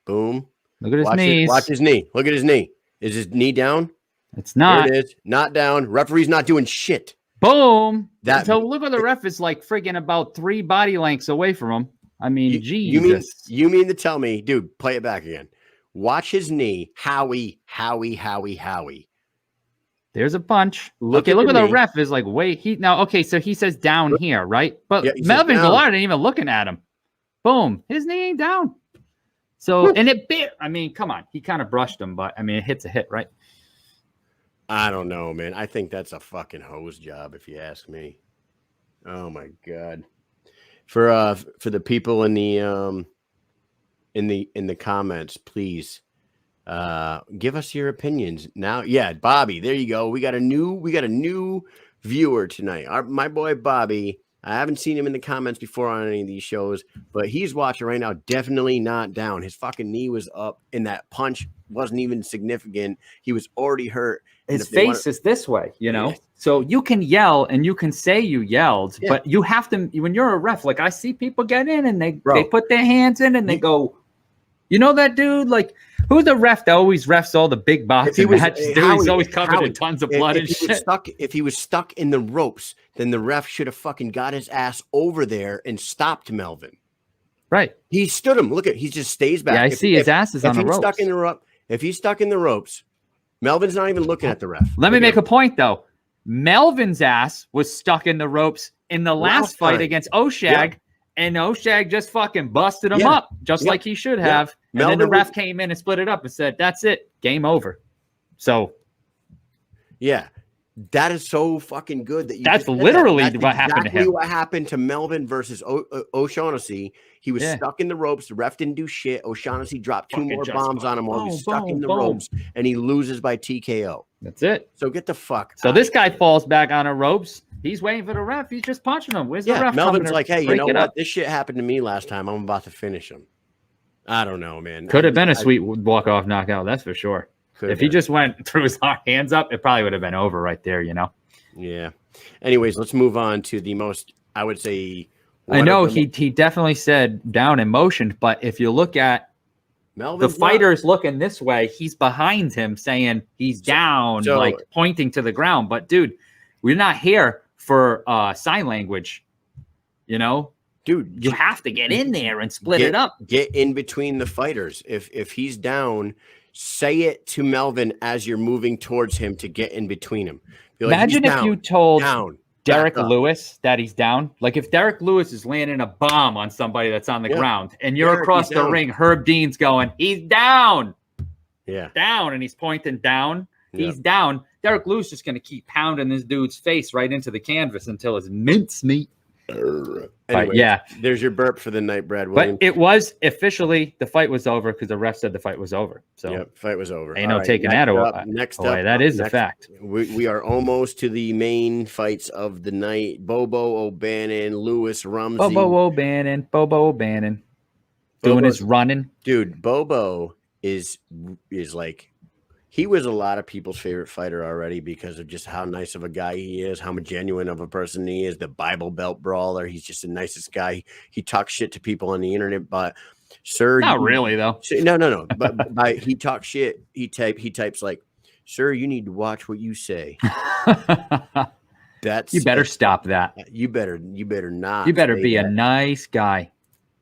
Boom. Look at his knees. Watch his knee. Look at his knee. Is his knee down? It's not. There it is. Not down. Referee's not doing shit. Boom. So look at the ref is like friggin' about 3 body lengths away from him. I mean, Jesus. You mean to tell me, dude, play it back again. Watch his knee. Howie. There's a punch. Look at the ref is like, wait, so he says down here, right? But yeah, Melvin Gillard ain't even looking at him. Boom. His knee ain't down. So, and come on. He kind of brushed him, but I mean, it hits a hit, right? I don't know, man. I think that's a fucking hose job, if you ask me. Oh my God. For the people in the comments, please give us your opinions. Now, yeah, Bobby, there you go. We got a new viewer tonight. My boy Bobby. I haven't seen him in the comments before on any of these shows, but he's watching right now. Definitely not down. His fucking knee was up, and that punch wasn't even significant. He was already hurt. His face is this way, you know? Yeah. So you can yell and you can say you yelled, but you have to, when you're a ref, like I see people get in and they put their hands in and they go, you know that dude? Like, who's the ref that always refs all the big boxing matches? He's always covered in tons of blood and shit. If he was stuck in the ropes, then the ref should have fucking got his ass over there and stopped Melvin. Right. He stood him. Look at, he just stays back. Yeah, I see his ass is on the ropes. If he's stuck in the ropes, Melvin's not even looking at the ref. Let me make a point, though. Melvin's ass was stuck in the ropes in the last fight against Oshag, and Oshag just fucking busted him up, just like he should have. And then the ref came in and split it up and said, that's it, game over. So, yeah, that is so fucking good that you. That's literally what happened to him. What happened to Melvin versus O'Shaughnessy? He was stuck in the ropes. The ref didn't do shit. O'Shaughnessy dropped 2 more bombs on him while he was stuck in the ropes, and he loses by TKO. That's it. So get the fuck. So this guy falls back on the ropes. He's waiting for the ref. He's just punching him. Where's the ref? Melvin's like, hey, you know what? This shit happened to me last time. I'm about to finish him. I don't know, man. Could have been a sweet walk-off knockout. That's for sure. If he just went threw his hands up, it probably would have been over right there, you know? Yeah. Anyways, let's move on to the most, I would say. I know he definitely said down in motion, but if you look at Melvin's the fighter's looking this way, he's behind him saying he's down, like pointing to the ground. But, dude, we're not here for sign language, you know? Dude, you have to get in there and split it up. Get in between the fighters. If he's down, say it to Melvin as you're moving towards him to get in between him. Like, imagine if you told Derek Lewis that he's down. Like if Derek Lewis is landing a bomb on somebody that's on the ground and you're across the ring, Herb Dean's going, he's down. Yeah. Down. And he's pointing down. He's down. Derek Lewis is going to keep pounding this dude's face right into the canvas until it's mincemeat. Anyway, yeah, there's your burp for the night, Brad Williams. But it was officially the fight was over because the ref said the fight was over. So fight was over. Ain't no taking that away. Next up, that is a fact. We are almost to the main fights of the night. Bobo O'Bannon, Lewis Rumsey. Bobo O'Bannon. doing his running. Dude, Bobo is like, he was a lot of people's favorite fighter already because of just how nice of a guy he is, how genuine of a person he is, the Bible Belt brawler. He's just the nicest guy. He talks shit to people on the internet, but sir, Not really though. No. But by he talks shit, he types like, sir, you need to watch what you say. You better stop that. You better not. You better be a nice guy.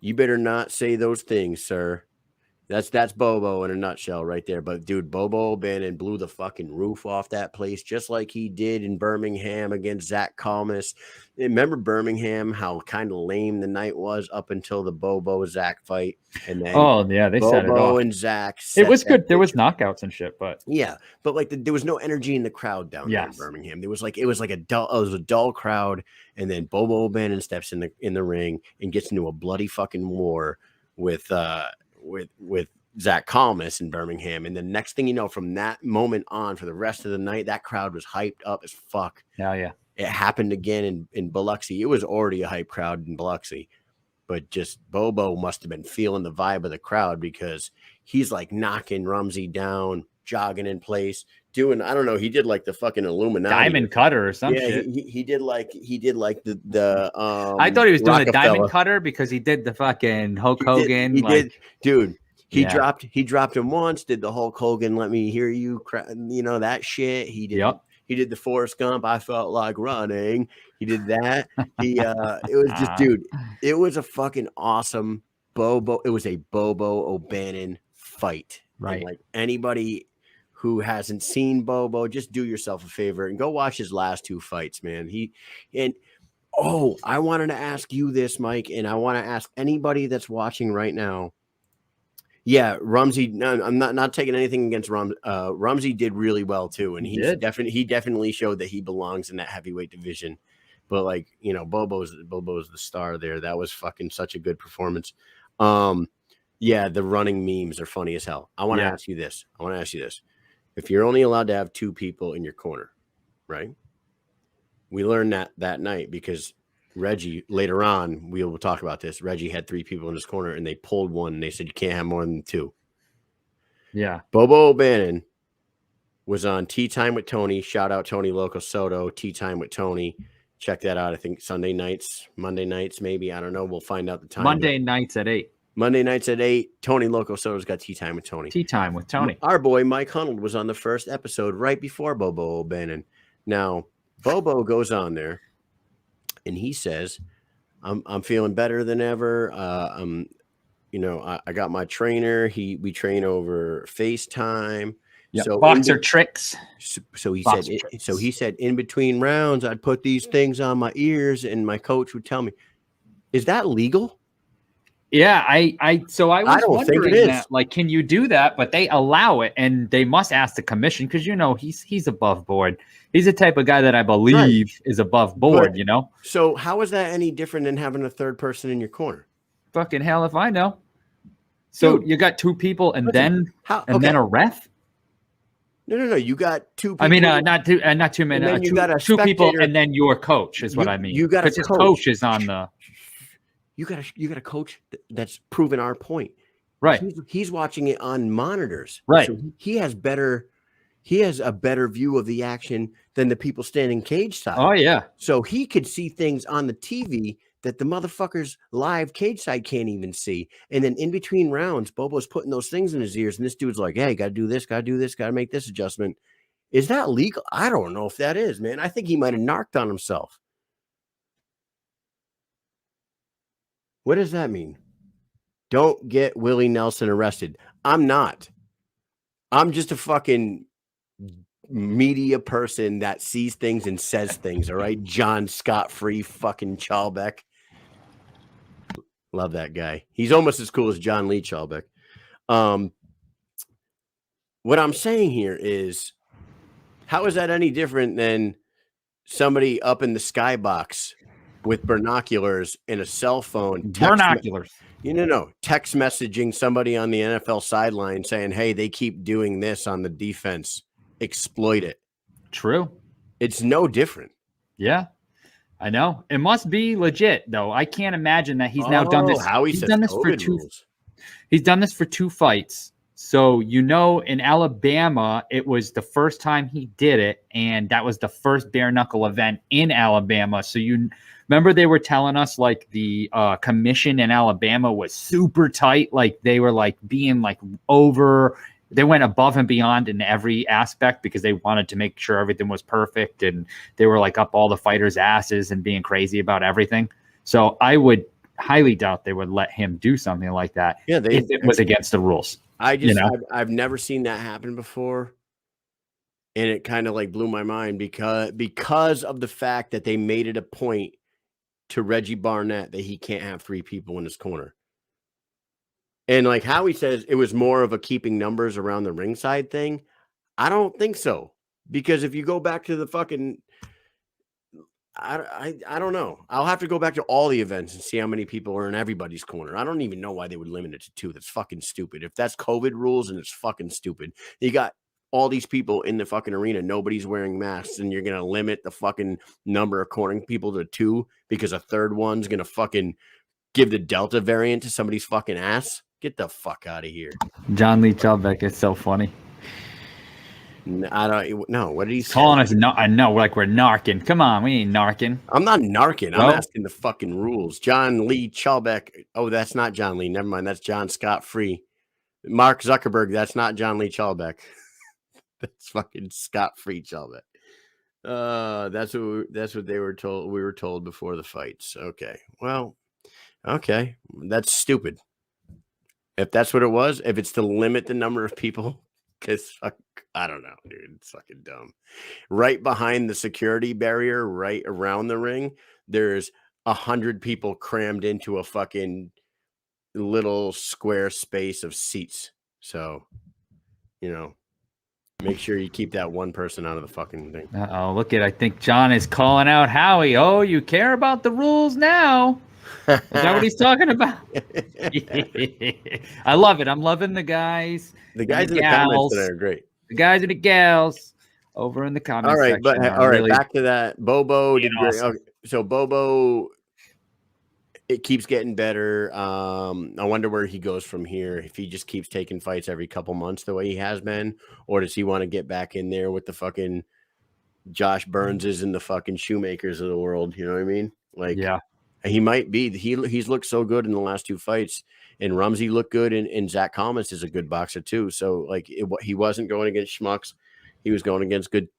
You better not say those things, sir. That's Bobo in a nutshell right there. But dude, Bobo O'Bannon blew the fucking roof off that place just like he did in Birmingham against Zach Calmus. Remember Birmingham, how kind of lame the night was up until the Bobo Zach fight, and then they set it off. Bobo and Zach. It was good. There was knockouts and shit, but there was no energy in the crowd down there in Birmingham. It was like a dull crowd, and then Bobo O'Bannon steps in the ring and gets into a bloody fucking war with Zach Calmus in Birmingham. And the next thing you know, from that moment on for the rest of the night, that crowd was hyped up as fuck. Yeah. It happened again in Biloxi. It was already a hype crowd in Biloxi, but just Bobo must have been feeling the vibe of the crowd because he's like knocking Rumsey down, jogging in place, doing, I don't know, he did like the fucking Illuminati diamond cutter or some shit. He did like the I thought he was doing a diamond Rockefeller cutter because he did the fucking Hulk Hogan. He did, dude. He dropped him once, did the Hulk Hogan, let me hear you, that shit. He did. Yep. He did the Forrest Gump, I felt like running. He did that. It was just, dude, it was a fucking awesome Bobo. It was a Bobo O'Bannon fight. Right. And like anybody who hasn't seen Bobo, just do yourself a favor and go watch his last two fights, man. I wanted to ask you this, Mike, and I want to ask anybody that's watching right now. Yeah, Rumsey. No, I'm not taking anything against Rumsey. Rumsey did really well too, and he definitely showed that he belongs in that heavyweight division. But like, Bobo's the star there. That was fucking such a good performance. The running memes are funny as hell. I want to ask you this. If you're only allowed to have two people in your corner, right? We learned that night because Reggie, later on, we will talk about this. Reggie had three people in his corner and they pulled one and they said, you can't have more than two. Yeah. Bobo O'Bannon was on Tea Time with Tony. Shout out Tony Loco Soto, Tea Time with Tony. Check that out. I think Monday nights, maybe. I don't know. We'll find out the time. Monday nights at 8. Tony Loco Soto's got Tea Time with Tony. Tea Time with Tony. Our boy Mike Hunnell was on the first episode right before Bobo O'Bannon. Now, Bobo goes on there. And he says, I'm feeling better than ever. I got my trainer. We train over FaceTime. Yep. So boxer tricks. So he said in between rounds, I'd put these things on my ears and my coach would tell me, is that legal? Yeah, I was don't think it is. that, like, can you do that? But they allow it, and they must ask the commission because he's above board. He's the type of guy that I believe is above board. So how is that any different than having a third person in your corner? Fucking hell if I know. So you got two people and then a ref. No. You got two people. I mean, not two men. Two people and then your coach is what I mean. You got his coach is on the. You got a coach that's proven our point. Right. He's watching it on monitors. Right. So he has a better view of the action than the people standing cage side. Oh yeah. So he could see things on the TV that the motherfuckers live cage side can't even see. And then in between rounds, Bobo's putting those things in his ears, and this dude's like, "Hey, got to do this, got to make this adjustment." Is that legal? I don't know if that is, man. I think he might have narked on himself. What does that mean? Don't get Willie Nelson arrested. I'm not. I'm just a fucking media person that sees things and says things. All right. John Scott-free fucking Chalbeck. Love that guy. He's almost as cool as John Lee Chalbeck. What I'm saying here is, how is that any different than somebody up in the skybox with binoculars and a cell phone? Binoculars. Text messaging somebody on the NFL sideline saying, hey, they keep doing this on the defense. Exploit it. True. It's no different. Yeah, I know. It must be legit, though. I can't imagine that he's now done this. Howie he's says done this COVID for two. rules. He's done this for 2 fights. So, in Alabama, it was the first time he did it, and that was the first bare knuckle event in Alabama. So remember they were telling us like the commission in Alabama was super tight, like they were like being like they went above and beyond in every aspect because they wanted to make sure everything was perfect, and they were like up all the fighters' asses and being crazy about everything. So I would highly doubt they would let him do something like that if it was against the rules. I've never seen that happen before, and it kind of like blew my mind because of the fact that they made it a point to Reggie Barnett that he can't have 3 people in his corner. And like Howie says, it was more of a keeping numbers around the ringside thing. I don't think so, because if you go back to the fucking, I don't know. I'll have to go back to all the events and see how many people are in everybody's corner. I don't even know why they would limit it to 2. That's fucking stupid. If that's COVID rules, and it's fucking stupid. You got all these people in the fucking arena. Nobody's wearing masks, and you're going to limit the fucking number of cornering people to 2 because a third one's going to fucking give the Delta variant to somebody's fucking ass. Get the fuck out of here. John Lee Chalbeck is so funny. I don't know. What did he say? Calling us I know, like we're narking. Come on, we ain't narking. I'm not narking. No? I'm asking the fucking rules. John Lee Chalbeck. Oh, that's not John Lee. Never mind. That's John Scott Free. Mark Zuckerberg. That's not John Lee Chalbeck. That's fucking Scott Free Chalbeck. That's what they were told. We were told before the fights. Okay. Well, okay. That's stupid. If that's what it was, if it's to limit the number of people. Because I don't know, dude. It's fucking dumb. Right behind the security barrier, right around the ring, there's 100 people crammed into a fucking little square space of seats. So, make sure you keep that one person out of the fucking thing. Look I think John is calling out Howie. Oh, you care about the rules now? Is that what he's talking about? I love it. I'm loving the guys. The guys in the comments today are great. The guys and the gals over in the comments. All right, section but all right, really back to that. Bobo did great. awesome. Okay, so Bobo, it keeps getting better. I wonder where he goes from here. If he just keeps taking fights every couple months the way he has been, or does he want to get back in there with the fucking Josh Burnses and the fucking Shoemakers of the world? You know what I mean? Like, yeah. He might be. He's looked so good in the last 2 fights, and Rumsey looked good, and Zach Collins is a good boxer too. So like he wasn't going against schmucks, he was going against good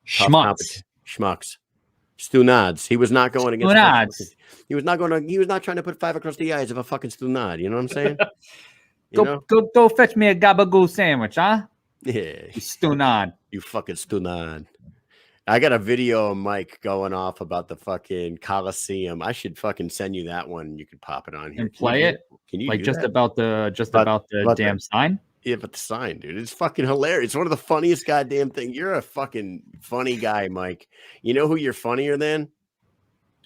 schmucks. Stunads. He was not going against Stunads. He was not trying to put 5 across the eyes of a fucking Stunad. You know what I'm saying? Go fetch me a gabagool sandwich, huh? Yeah, You Stunad. you fucking Stunad. I got a video of Mike going off about the fucking Coliseum. I should fucking send you that one. You could pop it on here And play it? Can you Like do just that? about the damn sign? Yeah, but the sign, dude, it's fucking hilarious. It's one of the funniest goddamn thing. You're a fucking funny guy, Mike. You know who you're funnier than?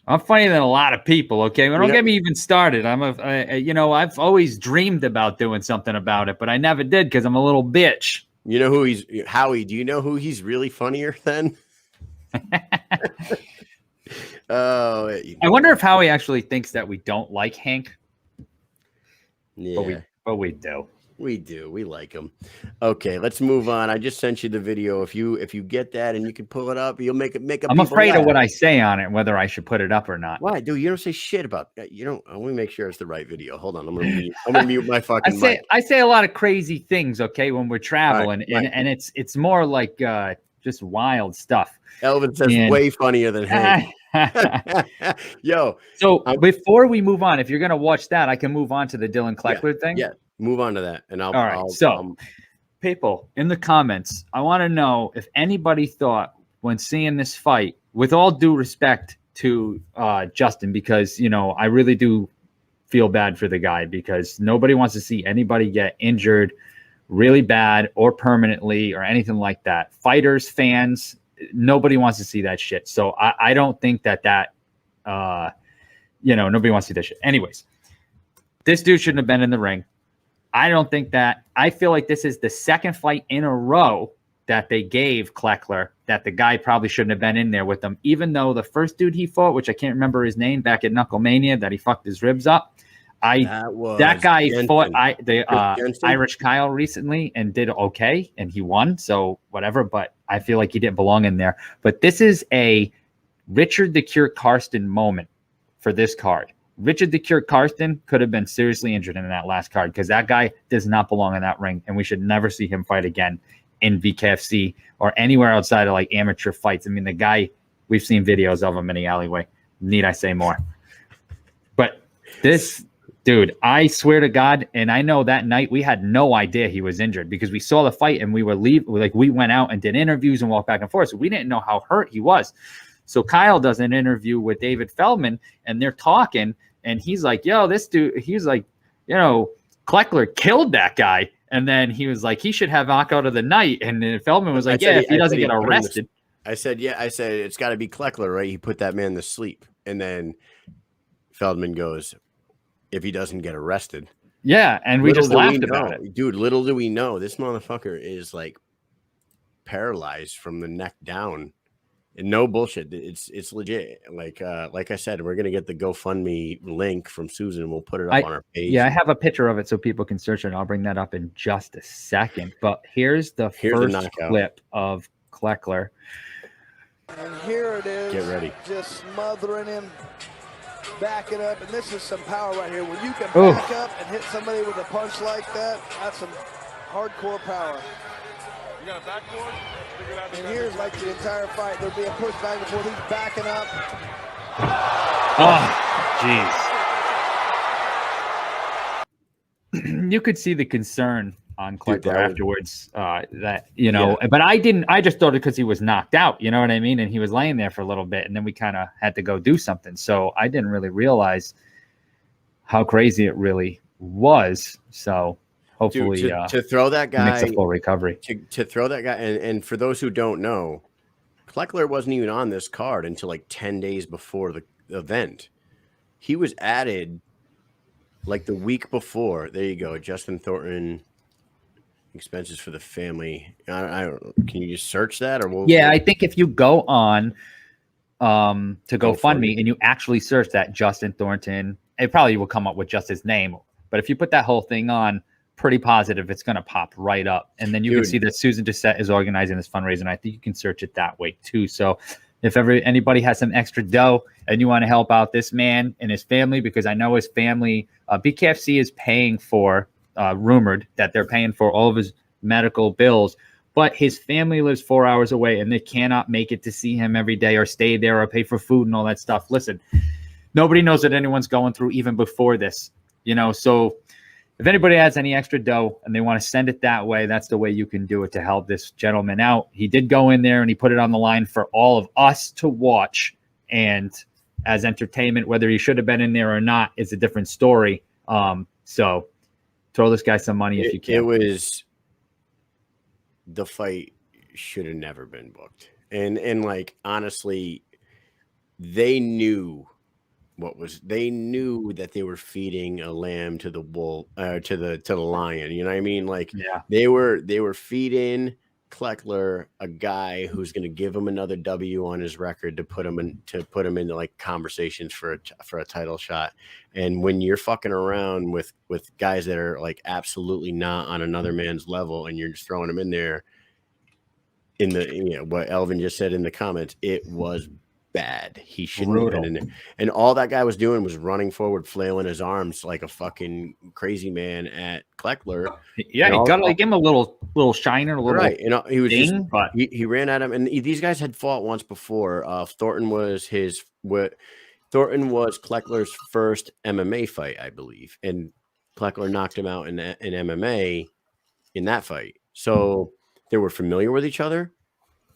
I'm funnier than a lot of people. Okay, well, don't get me even started. I've always dreamed about doing something about it, but I never did because I'm a little bitch. You know who Howie? Do you know who he's really funnier than? I wonder if Howie actually thinks that we don't like Hank. Yeah, but we do. We do. We like him. Okay, let's move on. I just sent you the video. If you get that and you can pull it up, you'll make it. I'm afraid of what I say on it, whether I should put it up or not. Why, dude? You don't say shit about. You don't. I want to make sure it's the right video. Hold on. I'm gonna mute my fucking. I say a lot of crazy things. Okay, when we're traveling, right. and it's more like just wild stuff. Elvin says way funnier than Hank. Yo. So before we move on, if you're gonna watch that, I can move on to the Dylan Kleckler thing. Yeah, move on to that, and all right. People in the comments, I want to know if anybody thought when seeing this fight, with all due respect to Justin, because I really do feel bad for the guy because nobody wants to see anybody get injured really bad or permanently or anything like that. Fighters, fans, nobody wants to see that shit. So I don't think that nobody wants to see that shit. Anyways, this dude shouldn't have been in the ring. I don't think that. I feel like this is the second fight in a row that they gave Kleckler that the guy probably shouldn't have been in there with him, even though the first dude he fought, which I can't remember his name, back at Knuckle Mania, that he fucked his ribs up. That guy Jensen. fought Jensen? Irish Kyle recently and did okay, and he won. So whatever, but I feel like he didn't belong in there. But this is a Richard the Cure Karsten moment for this card. Richard the Cure Karsten could have been seriously injured in that last card because that guy does not belong in that ring, and we should never see him fight again in BKFC or anywhere outside of like amateur fights. I mean, the guy, we've seen videos of him in the alleyway. Need I say more? But this dude, I swear to God, and I know that night we had no idea he was injured because we saw the fight and we went out and did interviews and walked back and forth. So we didn't know how hurt he was. So Kyle does an interview with David Feldman and they're talking and he's like, yo, this dude, he's like, you know, Kleckler killed that guy. And then he was like, he should have knockout of the night. And then Feldman was like, if he doesn't get arrested. I said, it's got to be Kleckler, right? He put that man to sleep. And then Feldman goes, if he doesn't get arrested. Yeah, and we just laughed about it. Dude, little do we know, this motherfucker is like paralyzed from the neck down. And no bullshit. It's legit. Like I said, we're gonna get the GoFundMe link from Susan and we'll put it up on our page. Yeah, I have a picture of it so people can search it. I'll bring that up in just a second. But here's the first clip of Kleckler. And here it is. Get ready. Just smothering him. Backing up, and this is some power right here. When you can back up and hit somebody with a punch like that, that's some hardcore power. You got a backboard? And here's like the entire fight. They're being pushed back and forth. He's backing up. Oh, jeez. You could see the concern on Kleckler afterwards. That you know, but I didn't. I just thought it because he was knocked out. You know what I mean? And he was laying there for a little bit, and then we kind of had to go do something. So I didn't really realize how crazy it really was. So hopefully, to throw that guy makes a full recovery. To throw that guy, and for those who don't know, Kleckler wasn't even on this card until like 10 days before the event. He was added like the week before. There you go, Justin Thornton. Expenses for the family. I can you just search that or I think if you go on to GoFundMe and you actually search that Justin Thornton, it probably will come up with just his name. But if you put that whole thing on, pretty positive it's going to pop right up. And then you can see that Susan Doucette is organizing this fundraiser, and I think you can search it that way too. So if anybody has some extra dough and you want to help out this man and his family, because I know his family, BKFC is paying for. Rumored that they're paying for all of his medical bills, but his family lives 4 hours away and they cannot make it to see him every day or stay there or pay for food and all that stuff. Listen, nobody knows what anyone's going through even before this, you know. So if anybody has any extra dough and they want to send it that way, that's the way you can do it to help this gentleman out. He did go in there and he put it on the line for all of us to watch, and as entertainment, whether he should have been in there or not is a different story. So throw this guy some money if you can. It was the fight should have never been booked. And like honestly, they knew that they were feeding a lamb to the bull to the lion. You know what I mean? Like they were feeding Kleckler a guy who's going to give him another W on his record to put him into like conversations for a title shot. And when you're fucking around with guys that are like absolutely not on another man's level, and you're just throwing them in there, in the what Elvin just said in the comments, it was bad. He shouldn't have been in there. And all that guy was doing was running forward, flailing his arms like a fucking crazy man at Kleckler. Yeah, you gotta give him a little shiner, a little right. You know, he was ding, but he ran at him, and these guys had fought once before. Thornton was Kleckler's first MMA fight, I believe, and Kleckler knocked him out in MMA in that fight. So they were familiar with each other.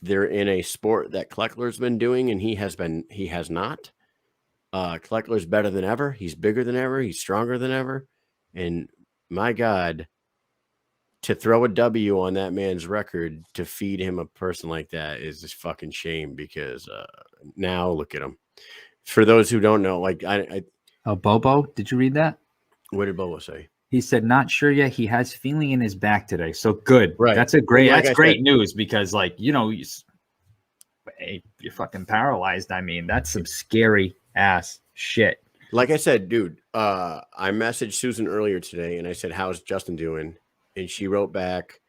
They're in a sport that Kleckler's been doing, and he has not. Kleckler's better than ever. He's bigger than ever. He's stronger than ever. And my God, to throw a W on that man's record to feed him a person like that is just fucking shame, because now look at him. For those who don't know, like Bobo, did you read that? What did Bobo say? He said, not sure yet. He has feeling in his back today. So good. Right. That's great news, because like, you know, you're fucking paralyzed. I mean, that's some scary ass shit. Like I said, dude, I messaged Susan earlier today and I said, how's Justin doing? And she wrote back,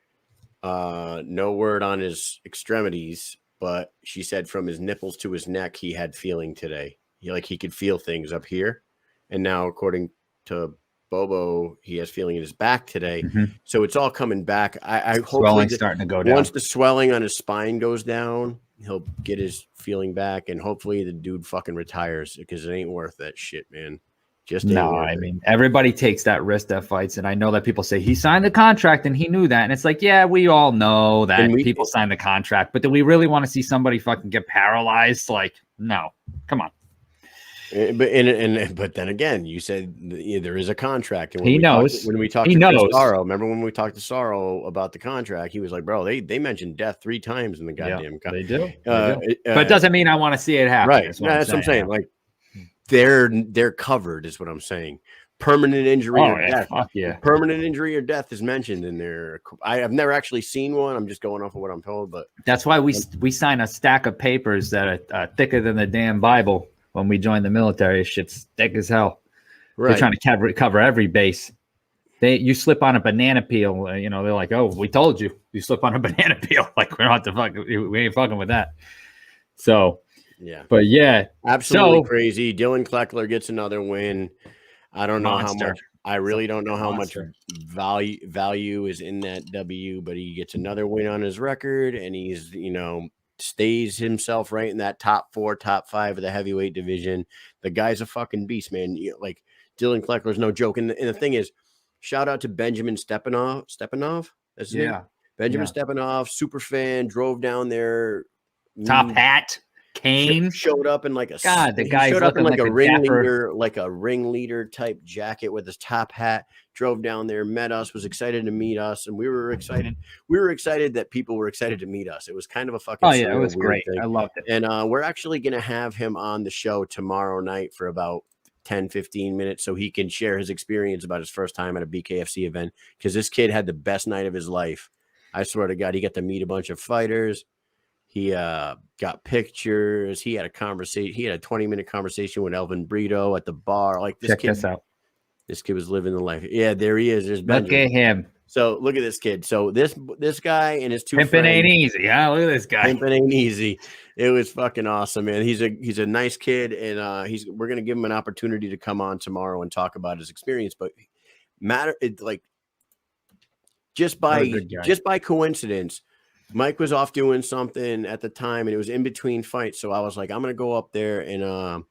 no word on his extremities, but she said from his nipples to his neck, he had feeling today. He could feel things up here. And now, according to Bobo, he has feeling in his back today. So it's all coming back. I hopefully starting to go down. Once the swelling on his spine goes down, he'll get his feeling back, and hopefully the dude fucking retires, because it ain't worth that shit, man. Just ain't no, worth I it. mean, everybody takes that risk that fights, and I know that people say he signed the contract and he knew that, and it's like, yeah, we all know that people sign the contract, but do we really want to see somebody fucking get paralyzed? Like, no, come on. But then again, you said there is a contract, and he knows. When we talked to Sorrow, remember when we talked to Sorrow about the contract, he was like, "Bro, they mentioned death 3 times in the goddamn contract." They do. But it doesn't mean I want to see it happen. Right? That's what I'm saying. Like they're covered, is what I'm saying. Permanent injury or death. Permanent injury or death is mentioned in there. I have never actually seen one. I'm just going off of what I'm told, but that's why we sign a stack of papers that are thicker than the damn Bible. When we joined the military, shit's thick as hell. Right. They're trying to cover every base. You slip on a banana peel, they're like, "Oh, we told you. You slip on a banana peel. Like, we don't have to we ain't fucking with that." So, yeah. But yeah, absolutely crazy. Dylan Kleckler gets another win. I don't know how much. I really don't know how much value is in that W, but he gets another win on his record, and he's stays himself right in that top 4, top 5 of the heavyweight division. The guy's a fucking beast, man. Like Dylan Kleckler's no joke. And the thing is, shout out to Benjamin Stepanov. That's his name? Benjamin Stepanov, super fan, drove down there. Top hat. Kane showed up in like a the guy showed up in like a ringleader type jacket with his top hat. Drove down there, met us, was excited to meet us, and we were excited. We were excited that people were excited to meet us. It was kind of a fucking it was great. thing. I loved it. And we're actually gonna have him on the show tomorrow night for about 10-15 minutes so he can share his experience about his first time at a BKFC event, because this kid had the best night of his life. I swear to God, he got to meet a bunch of fighters. He got pictures. He had a conversation. He had a 20-minute conversation with Elvin Brito at the bar. Like this Check this out. This kid was living the life. Yeah, there he is. There's Benjamin. Look at him. So look at this kid. So this guy and his 2 Pimpin' friends. ain't easy. Yeah, look at this guy. Pimpin' ain't easy. It was fucking awesome, man. He's a nice kid, and we're gonna give him an opportunity to come on tomorrow and talk about his experience. But just by coincidence, Mike was off doing something at the time, and it was in between fights. So I was like, I'm going to go up there and,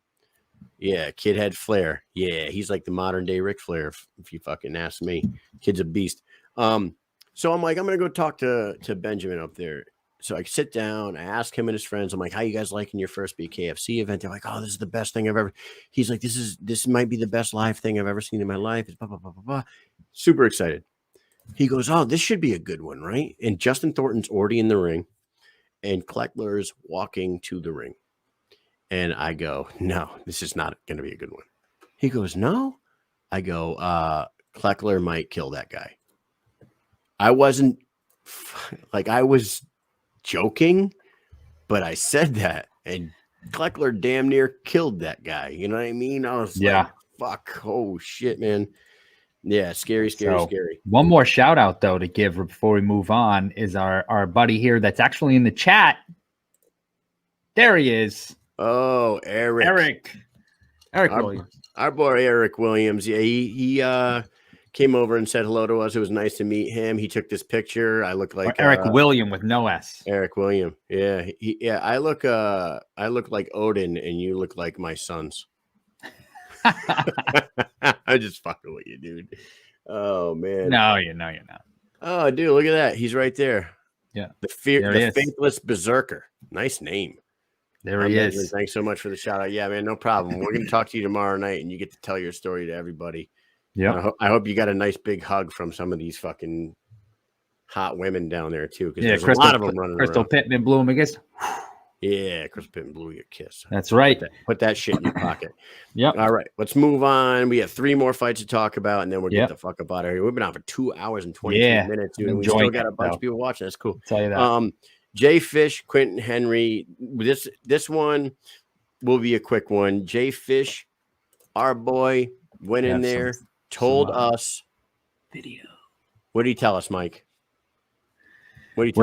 kid had flair. Yeah, he's like the modern day Ric Flair, if you fucking ask me. Kid's a beast. So I'm like, I'm going to go talk to Benjamin up there. So I sit down, I ask him and his friends, I'm like, how you guys liking your first BKFC event? They're like, oh, this is the best thing I've ever. He's like, this might be the best live thing I've ever seen in my life. It's blah, blah, blah, blah, blah. Super excited. He goes, oh, this should be a good one, right? And Justin Thornton's already in the ring, and Kleckler's walking to the ring. And I go, no, this is not going to be a good one. He goes, no? I go, Kleckler might kill that guy. I wasn't, I was joking, but I said that. And Kleckler damn near killed that guy. You know what I mean? I was like, fuck, oh, shit, man. Yeah, scary. One more shout out though to give before we move on is our buddy here that's actually in the chat. There he is. Oh, Eric Williams. Our boy Eric Williams. Yeah, he came over and said hello to us. It was nice to meet him. He took this picture. I look like Eric William with no S. Eric William. Yeah, I look like Odin, and you look like my sons. I'm just fucking with you, dude. Oh man. No, you're not. Oh, dude, look at that. He's right there. Yeah. The faithless berserker. Nice name. There he is. Thanks so much for the shout out. Yeah, man, no problem. We're gonna talk to you tomorrow night, and you get to tell your story to everybody. Yeah. I hope you got a nice big hug from some of these fucking hot women down there too, because there's Crystal, a lot of them running Crystal around. Pittman blew him a kiss. Yeah, Crystal Pittman blew you a kiss. That's right. Put that shit in your pocket. Yep. All right, let's move on. We have 3 more fights to talk about, and then we'll get the fuck up out of here. We've been on for 2 hours and 22 minutes, dude. And we still got a bunch of people watching. That's cool. I'll tell you that. Jay Fish, Quentin Henry. This one will be a quick one. Jay Fish our boy went in there, told us video. What did he tell us, Mike? What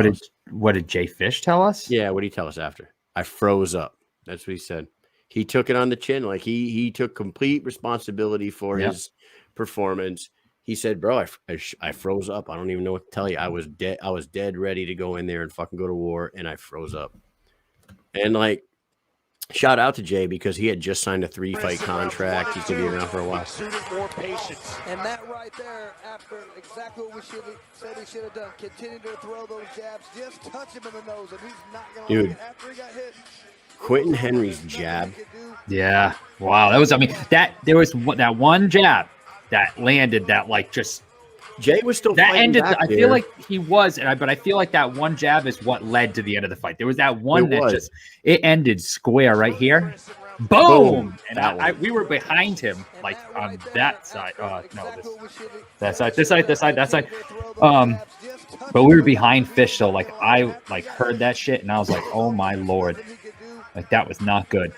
did Jay Fish tell us? Yeah, what did he tell us after? I froze up. That's what he said. He took it on the chin. Like he took complete responsibility for his performance. He said, bro, I froze up. I don't even know what to tell you. I was dead ready to go in there and fucking go to war, and I froze up. And like, shout out to Jay because he had just signed a 3-fight contract. He's going to be around for a while. More patience. And that right there, after exactly what we said he should have done, continue to throw those jabs, just touch him in the nose, and he's not going to like it after he got hit. Quentin Henry's jab. Yeah. Wow. That was, there was that one jab that landed that like just. Jay was still that ended. Back I there. feel like he was, but I feel like that one jab is what led to the end of the fight. There was that one it ended square right here. Boom! And we were behind him, like on that side. That side, this side, that side. But we were behind Fish, so like I heard that shit, and I was like, oh my lord, like that was not good.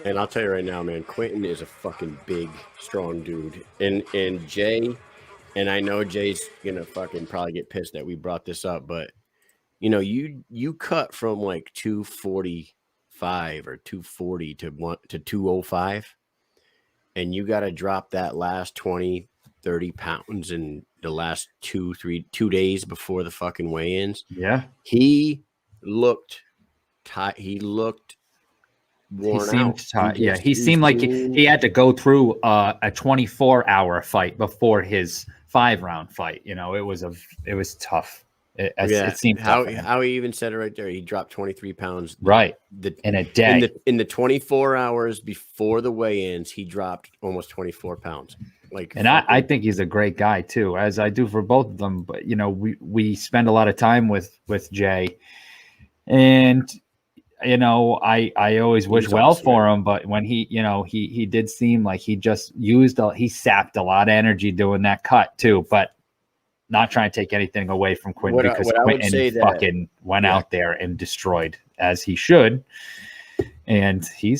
And I'll tell you right now, man, Quentin is a fucking big, strong dude, and Jay. And I know Jay's gonna fucking probably get pissed that we brought this up, but you know, you cut from like 245 or 240 to 205, and you got to drop that last 20, 30 pounds in the last 2 days before the fucking weigh-ins. Yeah, he looked tight. He looked worn out. Tight. Yeah, he seemed like he had to go through a 24-hour fight before his 5-round fight. You know, it was tough. It seemed how tough. How he even said it right there. He dropped 23 pounds. Right. In a day. In the 24 hours before the weigh-ins, he dropped almost 24 pounds. Like, and I think he's a great guy too, as I do for both of them. But you know, we spend a lot of time with Jay, and you know, I always wish well for him, but when he did seem like he just he sapped a lot of energy doing that cut too, but not trying to take anything away from Quentin because Quentin fucking went out there and destroyed as he should. And he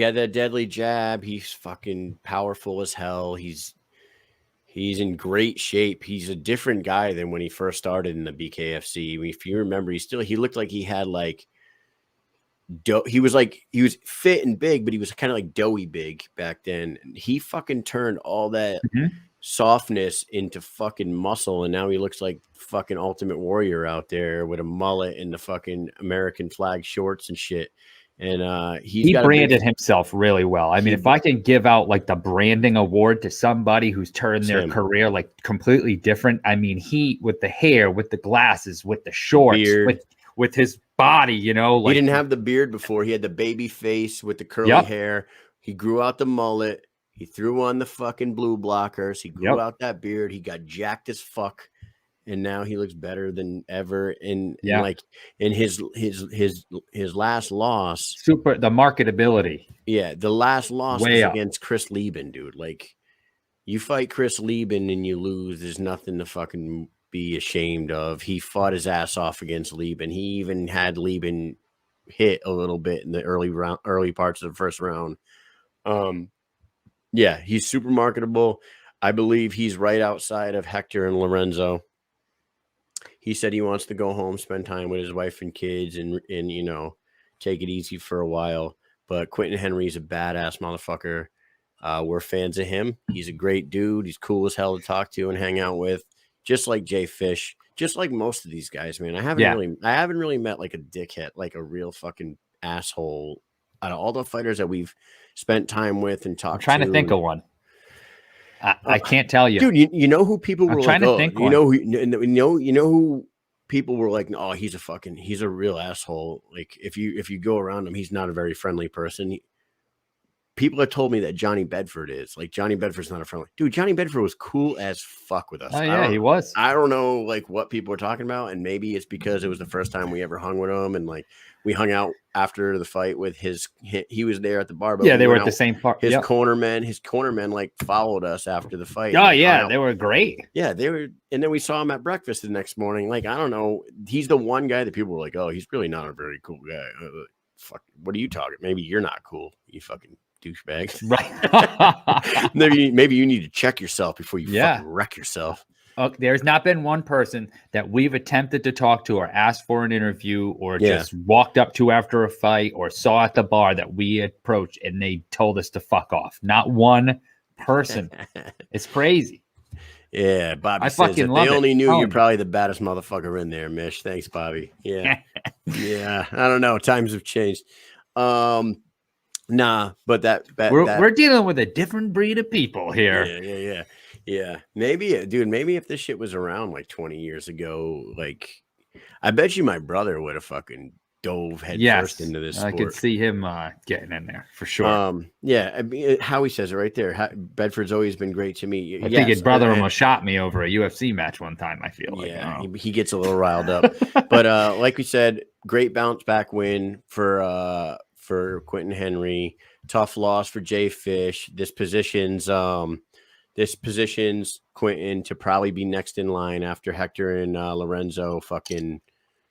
had that deadly jab. He's fucking powerful as hell. He's in great shape. He's a different guy than when he first started in the BKFC. I mean, if you remember, he looked like he had like he was fit and big, but he was kind of like doughy big back then. He fucking turned all that softness into fucking muscle, and now he looks like fucking Ultimate Warrior out there with a mullet and the fucking American flag shorts and shit. And he branded himself really well. I mean, if I can give out like the branding award to somebody who's turned their career like completely different, I mean, he with the hair, with the glasses, with the shorts, with his body, you know, like he didn't have the beard before. He had the baby face with the curly hair. He grew out the mullet. He threw on the fucking blue blockers. He grew out that beard. He got jacked as fuck. And now he looks better than ever. And like in his last loss, the marketability. Yeah, the last loss was against Chris Lieben, dude. Like, you fight Chris Lieben and you lose, there's nothing to fucking be ashamed of. He fought his ass off against Lieben. He even had Lieben hit a little bit in the early parts of the first round. Yeah, he's super marketable. I believe he's right outside of Hector and Lorenzo. He said he wants to go home, spend time with his wife and kids, and you know, take it easy for a while. But Quentin Henry's a badass motherfucker. We're fans of him. He's a great dude. He's cool as hell to talk to and hang out with, just like Jay Fish, just like most of these guys, man. I haven't really met like a dickhead, like a real fucking asshole out of all the fighters that we've spent time with and talked to. I'm trying to think of one. I can't tell you, dude. You know who people were trying to think. You know who people were like, oh, he's a real asshole. Like if you go around him, he's not a very friendly person. People have told me that Johnny Bedford is. Like, Johnny Bedford's not a friendly dude. Johnny Bedford was cool as fuck with us. Oh yeah, he was. I don't know like what people are talking about, and maybe it's because it was the first time we ever hung with him, and like we hung out after the fight with he was there at the bar. But yeah, they were at the same part. His cornermen like followed us after the fight. Oh yeah, they were great. Yeah, they were, and then we saw him at breakfast the next morning. Like, I don't know, he's the one guy that people were like, oh, he's really not a very cool guy. Fuck, what are you talking? Maybe you're not cool, you fucking douchebag. Right. maybe you need to check yourself before you fucking wreck yourself. There's not been one person that we've attempted to talk to or asked for an interview or just walked up to after a fight or saw at the bar that we approached and they told us to fuck off. Not one person. It's crazy. Yeah, Bobby I says fucking that love they only it. knew Oh, you're probably the baddest motherfucker in there, Mish. Thanks, Bobby. Yeah. Yeah. I don't know. Times have changed. Nah, but we're dealing with a different breed of people here. Yeah. Maybe, dude, maybe if this shit was around like 20 years ago, like I bet you my brother would have fucking dove head first into this sport. I could see him getting in there for sure. Yeah, I mean, Howie says it right there. Bedford's always been great to me. I think his brother almost shot me over a UFC match one time. I feel he gets a little riled up. But like we said, great bounce back win for Quentin Henry. Tough loss for Jay Fish. This positions Quentin to probably be next in line after Hector and Lorenzo fucking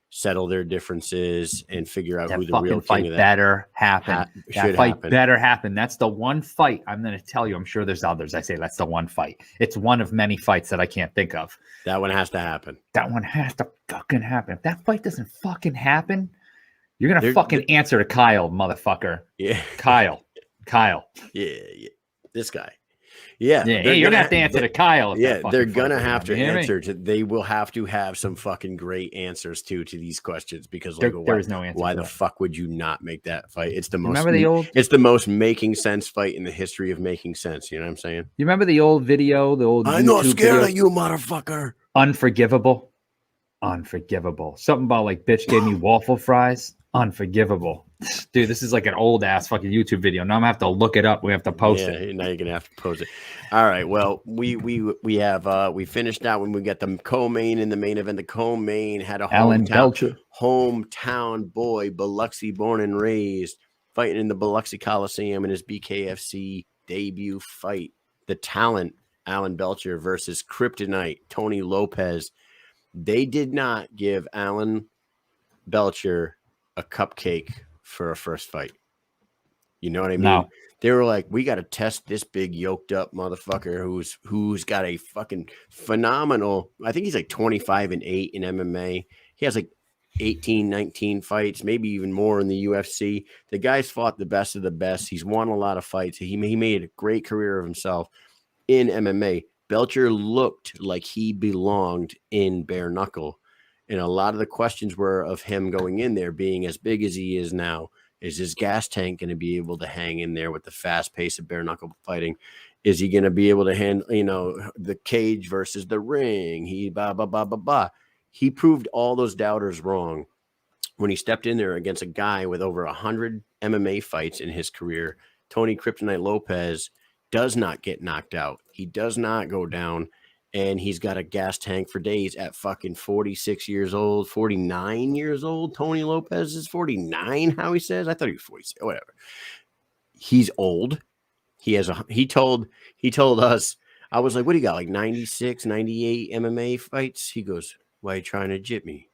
settle their differences and figure out who the real fight king of that better happen. That fight better happen. That's the one fight I'm going to tell you. I'm sure there's others. I say that's the one fight. It's one of many fights that I can't think of. That one has to happen. That one has to fucking happen. If that fight doesn't fucking happen, you're going to fucking answer to Kyle, motherfucker. Yeah. Kyle. Yeah. This guy. Yeah, you're gonna have to answer to Kyle. They're gonna have to answer to. They will have to have some fucking great answers to these questions because like, there is no answer. Why the fuck would you not make that fight? It's the most. Remember the old? It's the most making sense fight in the history of making sense. You know what I'm saying? You remember the old video? The old. I'm not scared of you, motherfucker. Unforgivable. Something about like bitch gave me waffle fries. Unforgivable. Dude, this is like an old ass fucking YouTube video. Now I'm gonna have to look it up. We have to post it. Now you're gonna have to post it. All right. Well, we finished that when we got the co-main in the main event. The co-main had a hometown boy, Biloxi born and raised, fighting in the Biloxi Coliseum in his BKFC debut fight. The talent, Alan Belcher versus Kryptonite, Tony Lopez. They did not give Alan Belcher a cupcake for a first fight. You know what I mean? No. They were like, we got to test this big yoked up motherfucker who's got a fucking phenomenal. I think he's like 25-8 in MMA. He has like 18, 19 fights, maybe even more in the UFC. The guy's fought the best of the best. He's won a lot of fights. He made a great career of himself in MMA. Belcher looked like he belonged in bare knuckle. And a lot of the questions were of him going in there, being as big as he is now. Is his gas tank going to be able to hang in there with the fast pace of bare knuckle fighting? Is he going to be able to handle, the cage versus the ring? He He proved all those doubters wrong when he stepped in there against a guy with over 100 MMA fights in his career. Tony Kryptonite Lopez does not get knocked out. He does not go down. And he's got a gas tank for days at fucking 46 years old, 49 years old. Tony Lopez is 49, how he says. I thought he was 46, whatever. He's old. He told us, I was like, what do you got? Like 96, 98 MMA fights? He goes, why are you trying to jip me?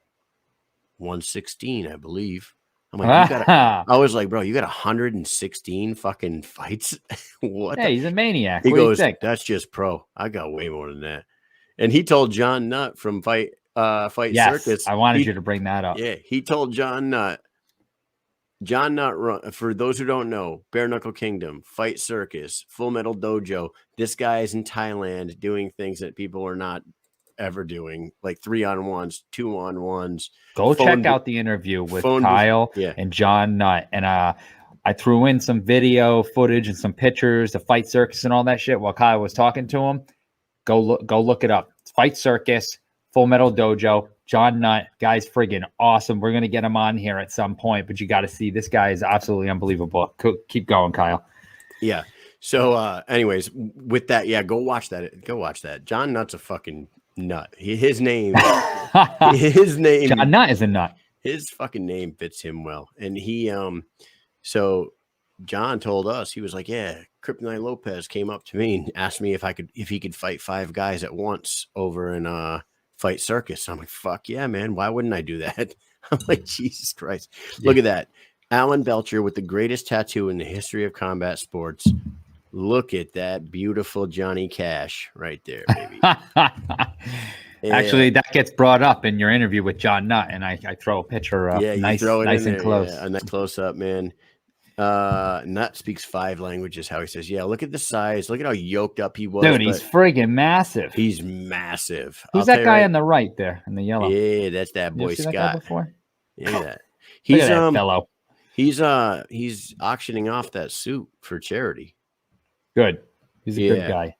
116, I believe. I'm like, I was like, bro, you got 116 fucking fights? What? Hey, he's a maniac. He what goes, do you think? that's just pro. I got way more than that. And he told John Nutt from Fight Circus. I wanted you to bring that up. Yeah, he told John Nutt, for those who don't know, Bare Knuckle Kingdom, Fight Circus, Full Metal Dojo. This guy is in Thailand doing things that people are not ever doing, like 3-on-1s, 2-on-1s. Go check out the interview with Kyle and John Nutt. And I threw in some video footage and some pictures of Fight Circus and all that shit while Kyle was talking to him. Go look it up. Fight Circus, Full Metal Dojo, John Nutt. Guy's friggin' awesome. We're going to get him on here at some point, but you got to see this guy is absolutely unbelievable. Keep going, Kyle. Yeah. So anyways, with that, go watch that. Go watch that. John Nutt's a fucking nut. His name John Nutt is a nut. His fucking name fits him well. And he so John told us, he was like, yeah, Kryptonite Lopez came up to me and asked me if he could fight 5 guys at once over in Fight Circus. I'm like, fuck yeah, man. Why wouldn't I do that? I'm like, Jesus Christ. Look at that. Alan Belcher with the greatest tattoo in the history of combat sports. Look at that beautiful Johnny Cash right there, baby. Actually, that gets brought up in your interview with John Nutt, and I throw a picture up. Yeah, you nice, throw it nice in and there. close. Yeah, a nice close up, man. Nutt speaks 5 languages. How he says, "Yeah, look at the size. Look at how yoked up he was." Dude, he's friggin' massive. He's massive. Who's that guy on the right there in the yellow? Yeah, that's that boy you Scott. That guy before? Yeah, look at that. Look at that fellow. He's auctioning off that suit for charity. Good. He's a good guy.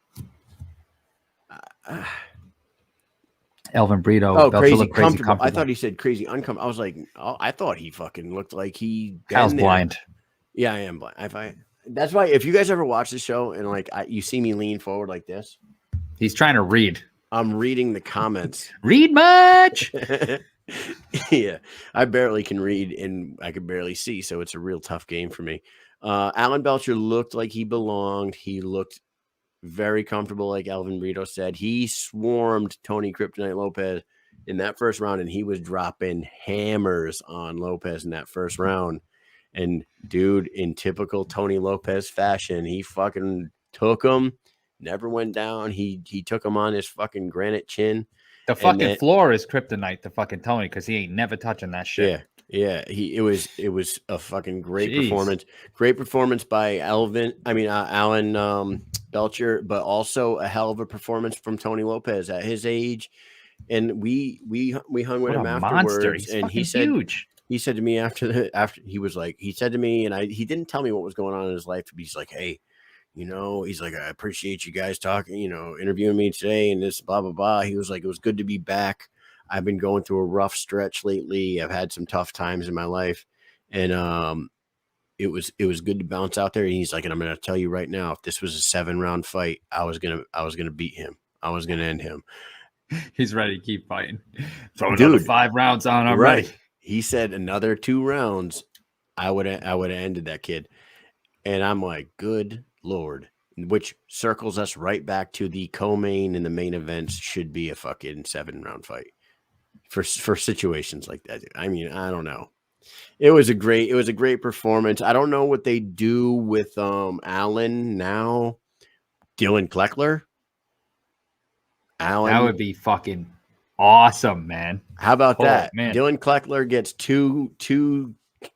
Elvin Brito. Oh, crazy comfortable. I thought he said crazy uncomfortable. I was like, I thought he fucking looked like he. Kyle's blind. Yeah, I am blind. That's why if you guys ever watch the show and like you see me lean forward like this, he's trying to read. I'm reading the comments. Read much? Yeah, I barely can read and I can barely see, so it's a real tough game for me. Alan Belcher looked like he belonged. He looked very comfortable, like Elvin Brito said. He swarmed Tony Kryptonite Lopez in that first round, and he was dropping hammers on Lopez in that first round. And dude, in typical Tony Lopez fashion, he fucking took him, never went down. He took him on his fucking granite chin. The fucking floor is kryptonite to fucking Tony because he ain't never touching that shit. Yeah. It was a fucking great performance. Great performance by Alan Belcher, but also a hell of a performance from Tony Lopez at his age. And we hung with him afterwards, and he said huge. He said to me he said to me, and he didn't tell me what was going on in his life. But he's like, hey, he's like, I appreciate you guys talking, interviewing me today and this blah, blah, blah. He was like, it was good to be back. I've been going through a rough stretch lately. I've had some tough times in my life. And it was good to bounce out there. And he's like, and I'm going to tell you right now, if this was a 7-round fight, I was going to beat him. I was going to end him. He's ready to keep fighting. Throw another 5 rounds on. I'm ready. He said another 2 rounds, I would have ended that kid. And I'm like, good Lord, which circles us right back to the co-main and the main events should be a fucking 7-round fight for situations like that. I mean, I don't know. It was a great performance. I don't know what they do with Allen now. Dylan Kleckler. Allen. That would be fucking awesome, man. How about that? Man. Dylan Kleckler gets two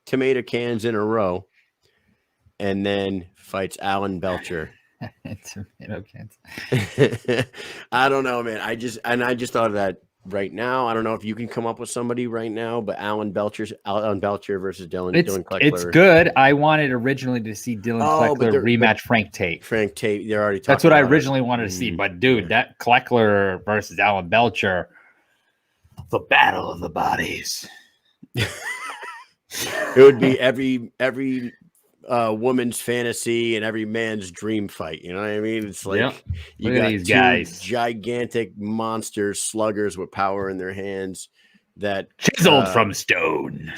tomato cans in a row and then fights Alan Belcher. Tomato cans. I don't know, man. I just thought of that right now. I don't know if you can come up with somebody right now, but Alan Belcher versus Dylan Kleckler. It's good. I wanted originally to see Dylan Kleckler rematch Frank Tate. Frank Tate, they're already talking. That's what I originally wanted to see. But dude, that Kleckler versus Alan Belcher, the battle of the bodies. It would be every woman's fantasy and every man's dream fight. You know what I mean? It's like you got these guys, gigantic monsters, sluggers with power in their hands that chiseled from stone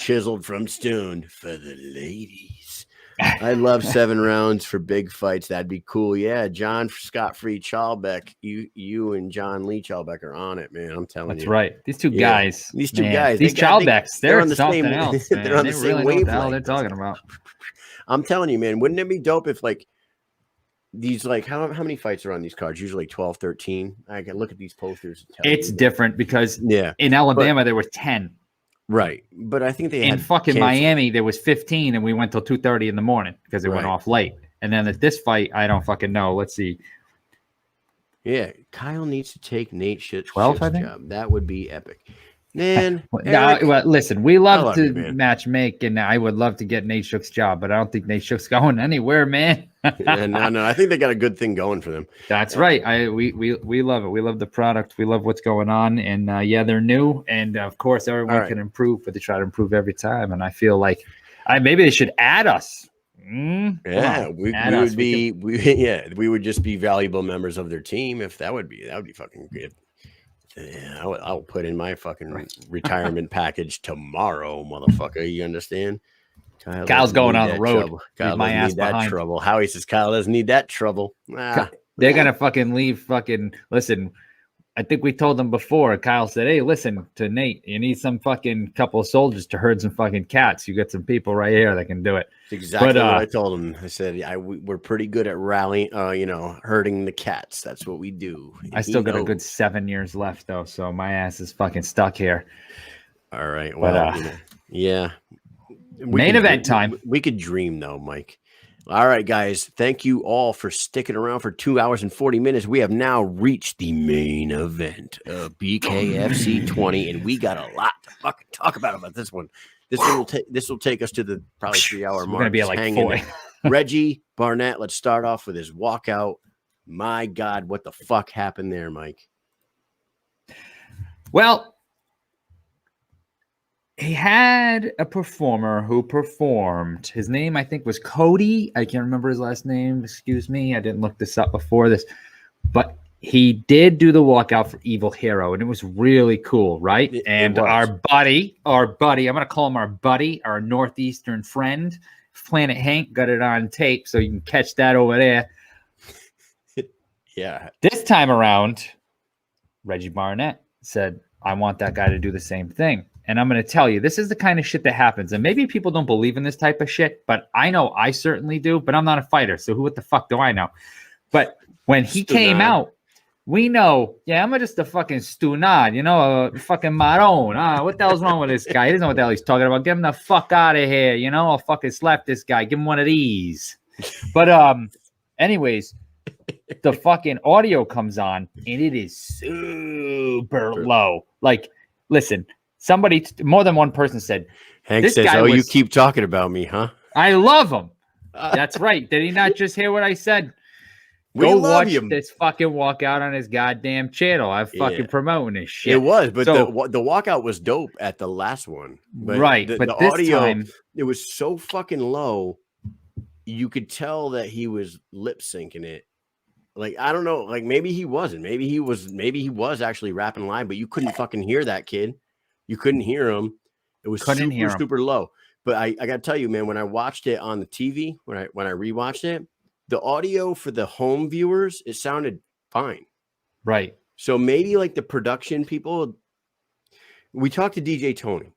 for the ladies. I love 7 rounds for big fights. That'd be cool. Yeah, John Scott-Free Chalbeck. You and John Lee Chalbeck are on it, man. I'm telling you. That's right. These two guys. These Chalbecks, they're on the same. Else, they're on the same really wavelength. Know what the hell they're talking about. I'm telling you, man. Wouldn't it be dope if like these how many fights are on these cards? Usually 12, 13. I can look at these posters. And tell it's different because in Alabama there were 10. Right, but I think they in fucking canceled. Miami there was 15, and we went till 2:30 in the morning because it went off late. And then at this fight, I don't fucking know. Let's see. Yeah, Kyle needs to take Nate 12. I think job. That would be epic, man. Well, listen, we love to match make, and I would love to get Nate Shook's job, but I don't think Nate Shook's going anywhere, man. No, I think they got a good thing going for them. That's right. We love it. We love the product. We love what's going on, and they're new, and of course everyone can improve, but they try to improve every time. And I feel like maybe they should add us. We would just be valuable members of their team if that would be fucking good. Yeah, I'll put in my fucking retirement package tomorrow, motherfucker. You understand? Kyle's going on the road. Kyle doesn't need that trouble. Howie says Kyle doesn't need that trouble. They're gonna fucking leave. Listen. I think we told him before. Kyle said, "Hey, listen to Nate. You need some fucking couple of soldiers to herd some fucking cats. You got some people right here that can do it." That's exactly what I told him. I said, we're pretty good at rallying, herding the cats. That's what we do. And I still got a good 7 years left, though, so my ass is fucking stuck here. All right. Well, yeah. Main event time. We could dream, though, Mike. All right, guys. Thank you all for sticking around for 2 hours and 40 minutes. We have now reached the main event of BKFC 20, and we got a lot to fucking talk about this one. This will take us to the probably 3 hour mark. We're gonna be at like 4. Reggie Barnett. Let's start off with his walkout. My God, what the fuck happened there, Mike? Well, he had a performer who performed. His name, I think, was Cody. I can't remember his last name. Excuse me. I didn't look this up before this. But he did do the walkout for Evil Hero, and it was really cool, right? And our buddy, I'm going to call him our buddy, our Northeastern friend, Planet Hank, got it on tape, so you can catch that over there. Yeah. This time around, Reggie Barnett said, I want that guy to do the same thing. And I'm going to tell you, this is the kind of shit that happens. And maybe people don't believe in this type of shit, but I know I certainly do. But I'm not a fighter, so what the fuck do I know? But when he came out, we know, I'm just a fucking stunad, a fucking maroon. What the hell's wrong with this guy? He doesn't know what the hell he's talking about. Get him the fuck out of here, I'll fucking slap this guy. Give him one of these. But anyways, the fucking audio comes on, and it is super low. Like, listen. Somebody, more than one person said, Hank says, you keep talking about me, huh? I love him. That's right. Did he not just hear what I said? Go watch this fucking walkout on his goddamn channel. I'm fucking promoting this shit. It was, but the walkout was dope at the last one. But right. The this audio, time, it was so fucking low. You could tell that he was lip syncing it. Like, I don't know. Like, maybe he wasn't. Maybe he was actually rapping live, but you couldn't fucking hear that kid. You couldn't hear him. It was super low. But I got to tell you, man, when I watched it on the TV, when I rewatched it, the audio for the home viewers, it sounded fine. Right. So maybe like the production people, we talked to DJ Tony,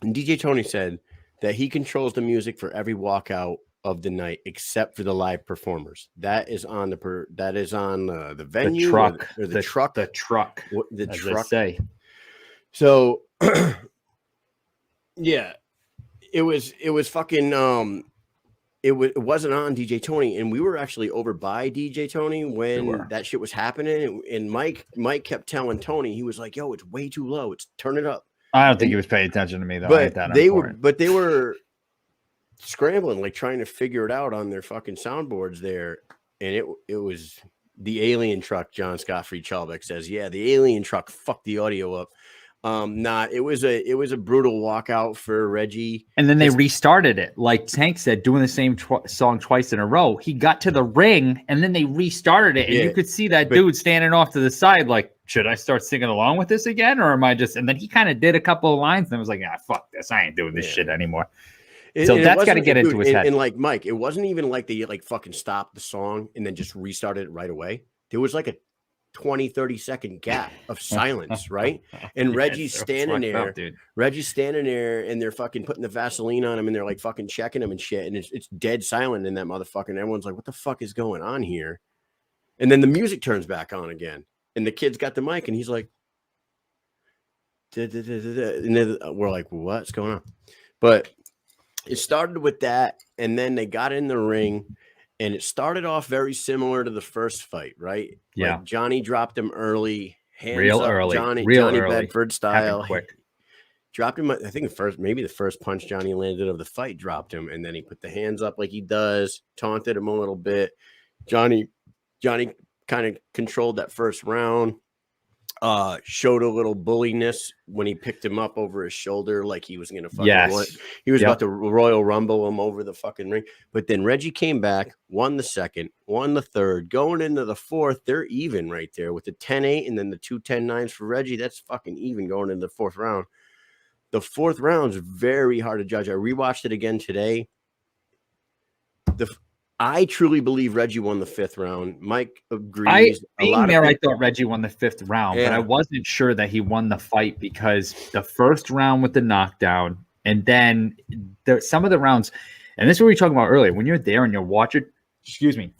and DJ Tony said that he controls the music for every walkout of the night except for the live performers. That is on the venue, the truck. The truck. The as truck. They say. So, yeah, it was fucking, it wasn't on DJ Tony, and we were actually over by DJ Tony when that shit was happening. And Mike kept telling Tony, he was like, yo, it's way too low. Turn it up. I don't think he was paying attention to me though. But they were scrambling, like trying to figure it out on their fucking soundboards there. And it was the alien truck. John Scott Free Chalbeck says, yeah, the alien truck fucked the audio up. It was a brutal walkout for Reggie. And then they restarted it. Like Tank said, doing the same song twice in a row. He got to the ring and then they restarted it. And you could see that dude standing off to the side, like, should I start singing along with this again? Or am I just, and then he kind of did a couple of lines and I was like, fuck this. I ain't doing this shit anymore. So that's got to get into his head. And like Mike, it wasn't even like they like fucking stopped the song and then just restarted it right away. There was like a 20-30 second gap of silence, right? And Reggie's standing there. Reggie's standing there, and they're fucking putting the Vaseline on him, and they're like fucking checking him and shit. And it's dead silent in that motherfucker. And everyone's like, "What the fuck is going on here?" And then the music turns back on again, and the kid's got the mic, and he's like, and then we're like, "What's going on?" But it started with that, and then they got in the ring. And it started off very similar to the first fight, right? Yeah. Like Johnny dropped him early, early, Johnny Bedford style. Quick. Dropped him. I think the first punch Johnny landed of the fight dropped him, and then he put the hands up like he does, taunted him a little bit. Johnny kind of controlled that first round. Showed a little bulliness when he picked him up over his shoulder, like he was gonna fucking he was about to Royal Rumble him over the fucking ring. But then Reggie came back, won the second, won the third, going into the fourth. They're even right there with the 10-8 and then the 2 10-9s for Reggie. That's fucking even going into the fourth round. The fourth round is very hard to judge. I rewatched it again today. I truly believe Reggie won the 5th round. Mike agrees. I thought Reggie won the 5th round, but I wasn't sure that he won the fight because the first round with the knockdown, and then some of the rounds, and this is what we were talking about earlier. When you're there and you're watching,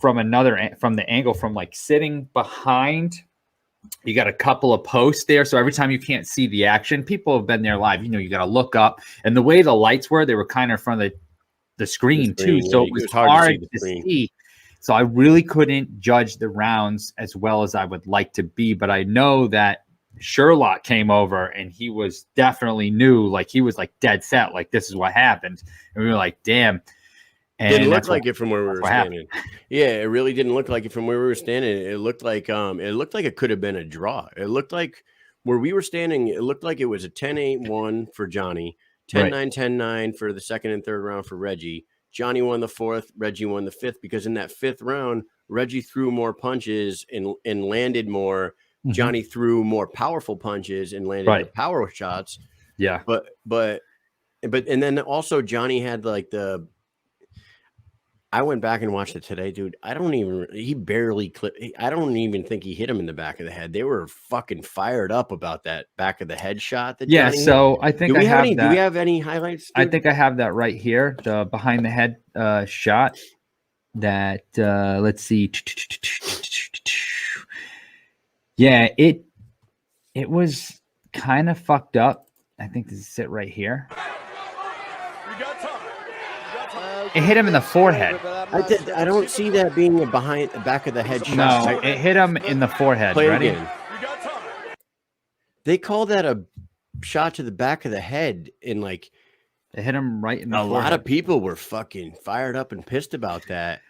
from the angle from like sitting behind, you got a couple of posts there. So every time you can't see the action, people have been there live. You got to look up, and the way the lights were, they were kind of in front of the screen too, so it was hard to see. So I really couldn't judge the rounds as well as I would like to be, but I know that Sherlock came over and he was definitely new, like he was like dead set, like this is what happened, and we were like, damn. And didn't look like it from where we were standing. Yeah, it really didn't look like it from where we were standing. It looked like it could have been a draw. It looked like where we were standing, it looked like it was a 10-8-1 for Johnny. 10-9, 10-9 for the 2nd and 3rd round for Reggie. Johnny won the 4th. Reggie won the 5th because in that 5th round, Reggie threw more punches and landed more. Mm-hmm. Johnny threw more powerful punches and landed the power shots. Yeah. But and then also Johnny had like I went back and watched it today, dude. He barely clipped. I don't even think he hit him in the back of the head. They were fucking fired up about that back of the head shot. That Johnny so I think do we have any highlights? Dude? I think I have that right here, the behind the head shot. That let's see. Yeah, it was kind of fucked up. I think this is it right here. It hit him in the forehead. I don't see that being a behind the back of the head shot. No, it hit him in the forehead. Play Ready? Again. They call that a shot to the back of the head, and like it hit him right in the forehead. A lot of people were fucking fired up and pissed about that.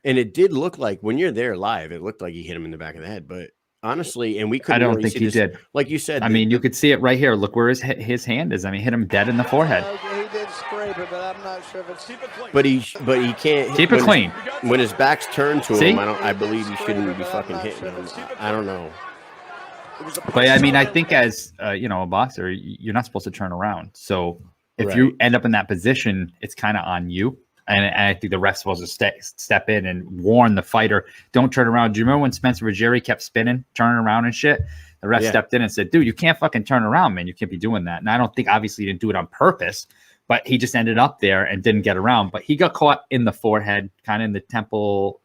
And it did look like when you're there live, it looked like he hit him in the back of the head. But honestly, and we couldn't. I don't think he did. Like you said, I mean, you could see it right here. Look where his hand is. I mean, hit him dead in the forehead. He did scrape it, but I'm not sure if it's. But he can't keep it clean. When his back's turned to him, I believe he shouldn't be fucking hitting him. I don't know. But I mean, I think as a boxer, you're not supposed to turn around. So if you end up in that position, it's kind of on you. And I think the ref's supposed to step in and warn the fighter, don't turn around. Do you remember when Spencer Ruggieri kept spinning, turning around and shit? The ref stepped in and said, dude, you can't fucking turn around, man. You can't be doing that. And I don't think, obviously, he didn't do it on purpose, but he just ended up there and didn't get around. But he got caught in the forehead, kind of in the temple,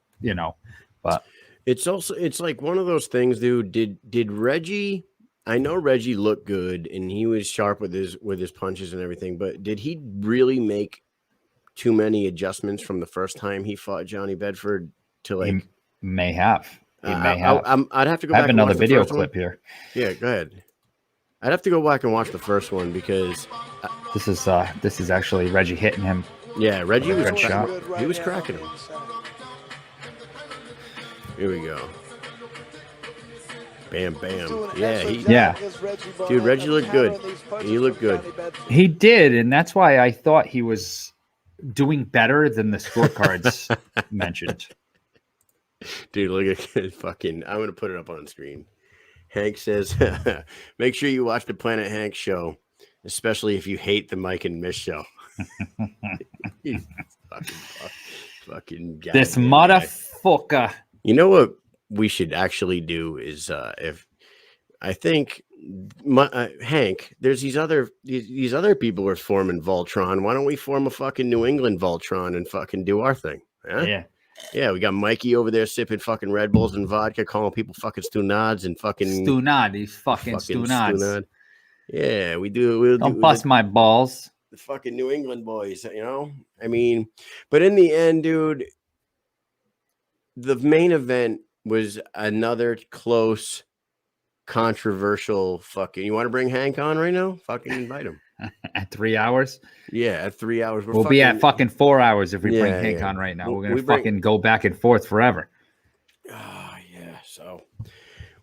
But it's like one of those things, dude. Did Reggie? I know Reggie looked good and he was sharp with his punches and everything, but did he really make too many adjustments from the first time he fought Johnny Bedford to like? He may have. He may have. I'd have to go back. I have another video clip here. Yeah, go ahead. I'd have to go back and watch the first one because this is actually Reggie hitting him. Yeah, Reggie was good shot. He was cracking him. Here we go. Bam, bam. Yeah, Dude, Reggie looked good. He looked good. He did, and that's why I thought he was doing better than the scorecards mentioned. Dude, look at it. Fucking, I'm going to put it up on the screen. Hank says, make sure you watch the Planet Hank show, especially if you hate the Mike and Mish show. fucking this motherfucker. You know what we should actually do is if I think Hank, there's these other people are forming Voltron. Why don't we form a fucking New England Voltron and fucking do our thing? Huh? Yeah, we got Mikey over there sipping fucking Red Bulls and vodka, calling people fucking Stunads and fucking Stunad. He's fucking Stunads. Yeah, we do. Don't bust my balls. The fucking New England boys, I mean, but in the end, dude, the main event was another close, controversial fucking. You want to bring Hank on right now? Fucking invite him. At 3 hours? Yeah, at 3 hours. We'll be at fucking 4 hours if we bring Hank on right now. We're going to go back and forth forever. Oh, yeah. So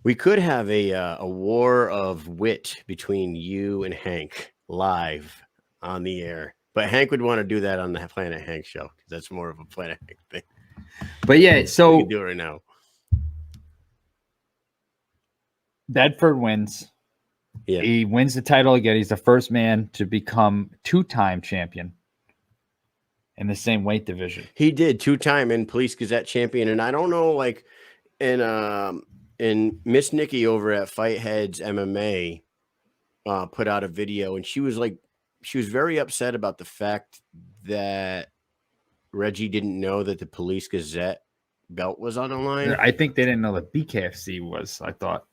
we could have a war of wit between you and Hank live on the air. But Hank would want to do that on the Planet Hank show because that's more of a Planet Hank thing. But yeah, so we can do it right now. Bedford wins. Yeah. He wins the title again. He's the first man to become two-time champion. in the same weight division. He did 2-time in Police Gazette champion, and I don't know, like, and Miss Nikki over at Fight Heads MMA put out a video, and she was very upset about the fact that Reggie didn't know that the Police Gazette belt was on the line. I think they didn't know that BKFC was, I thought.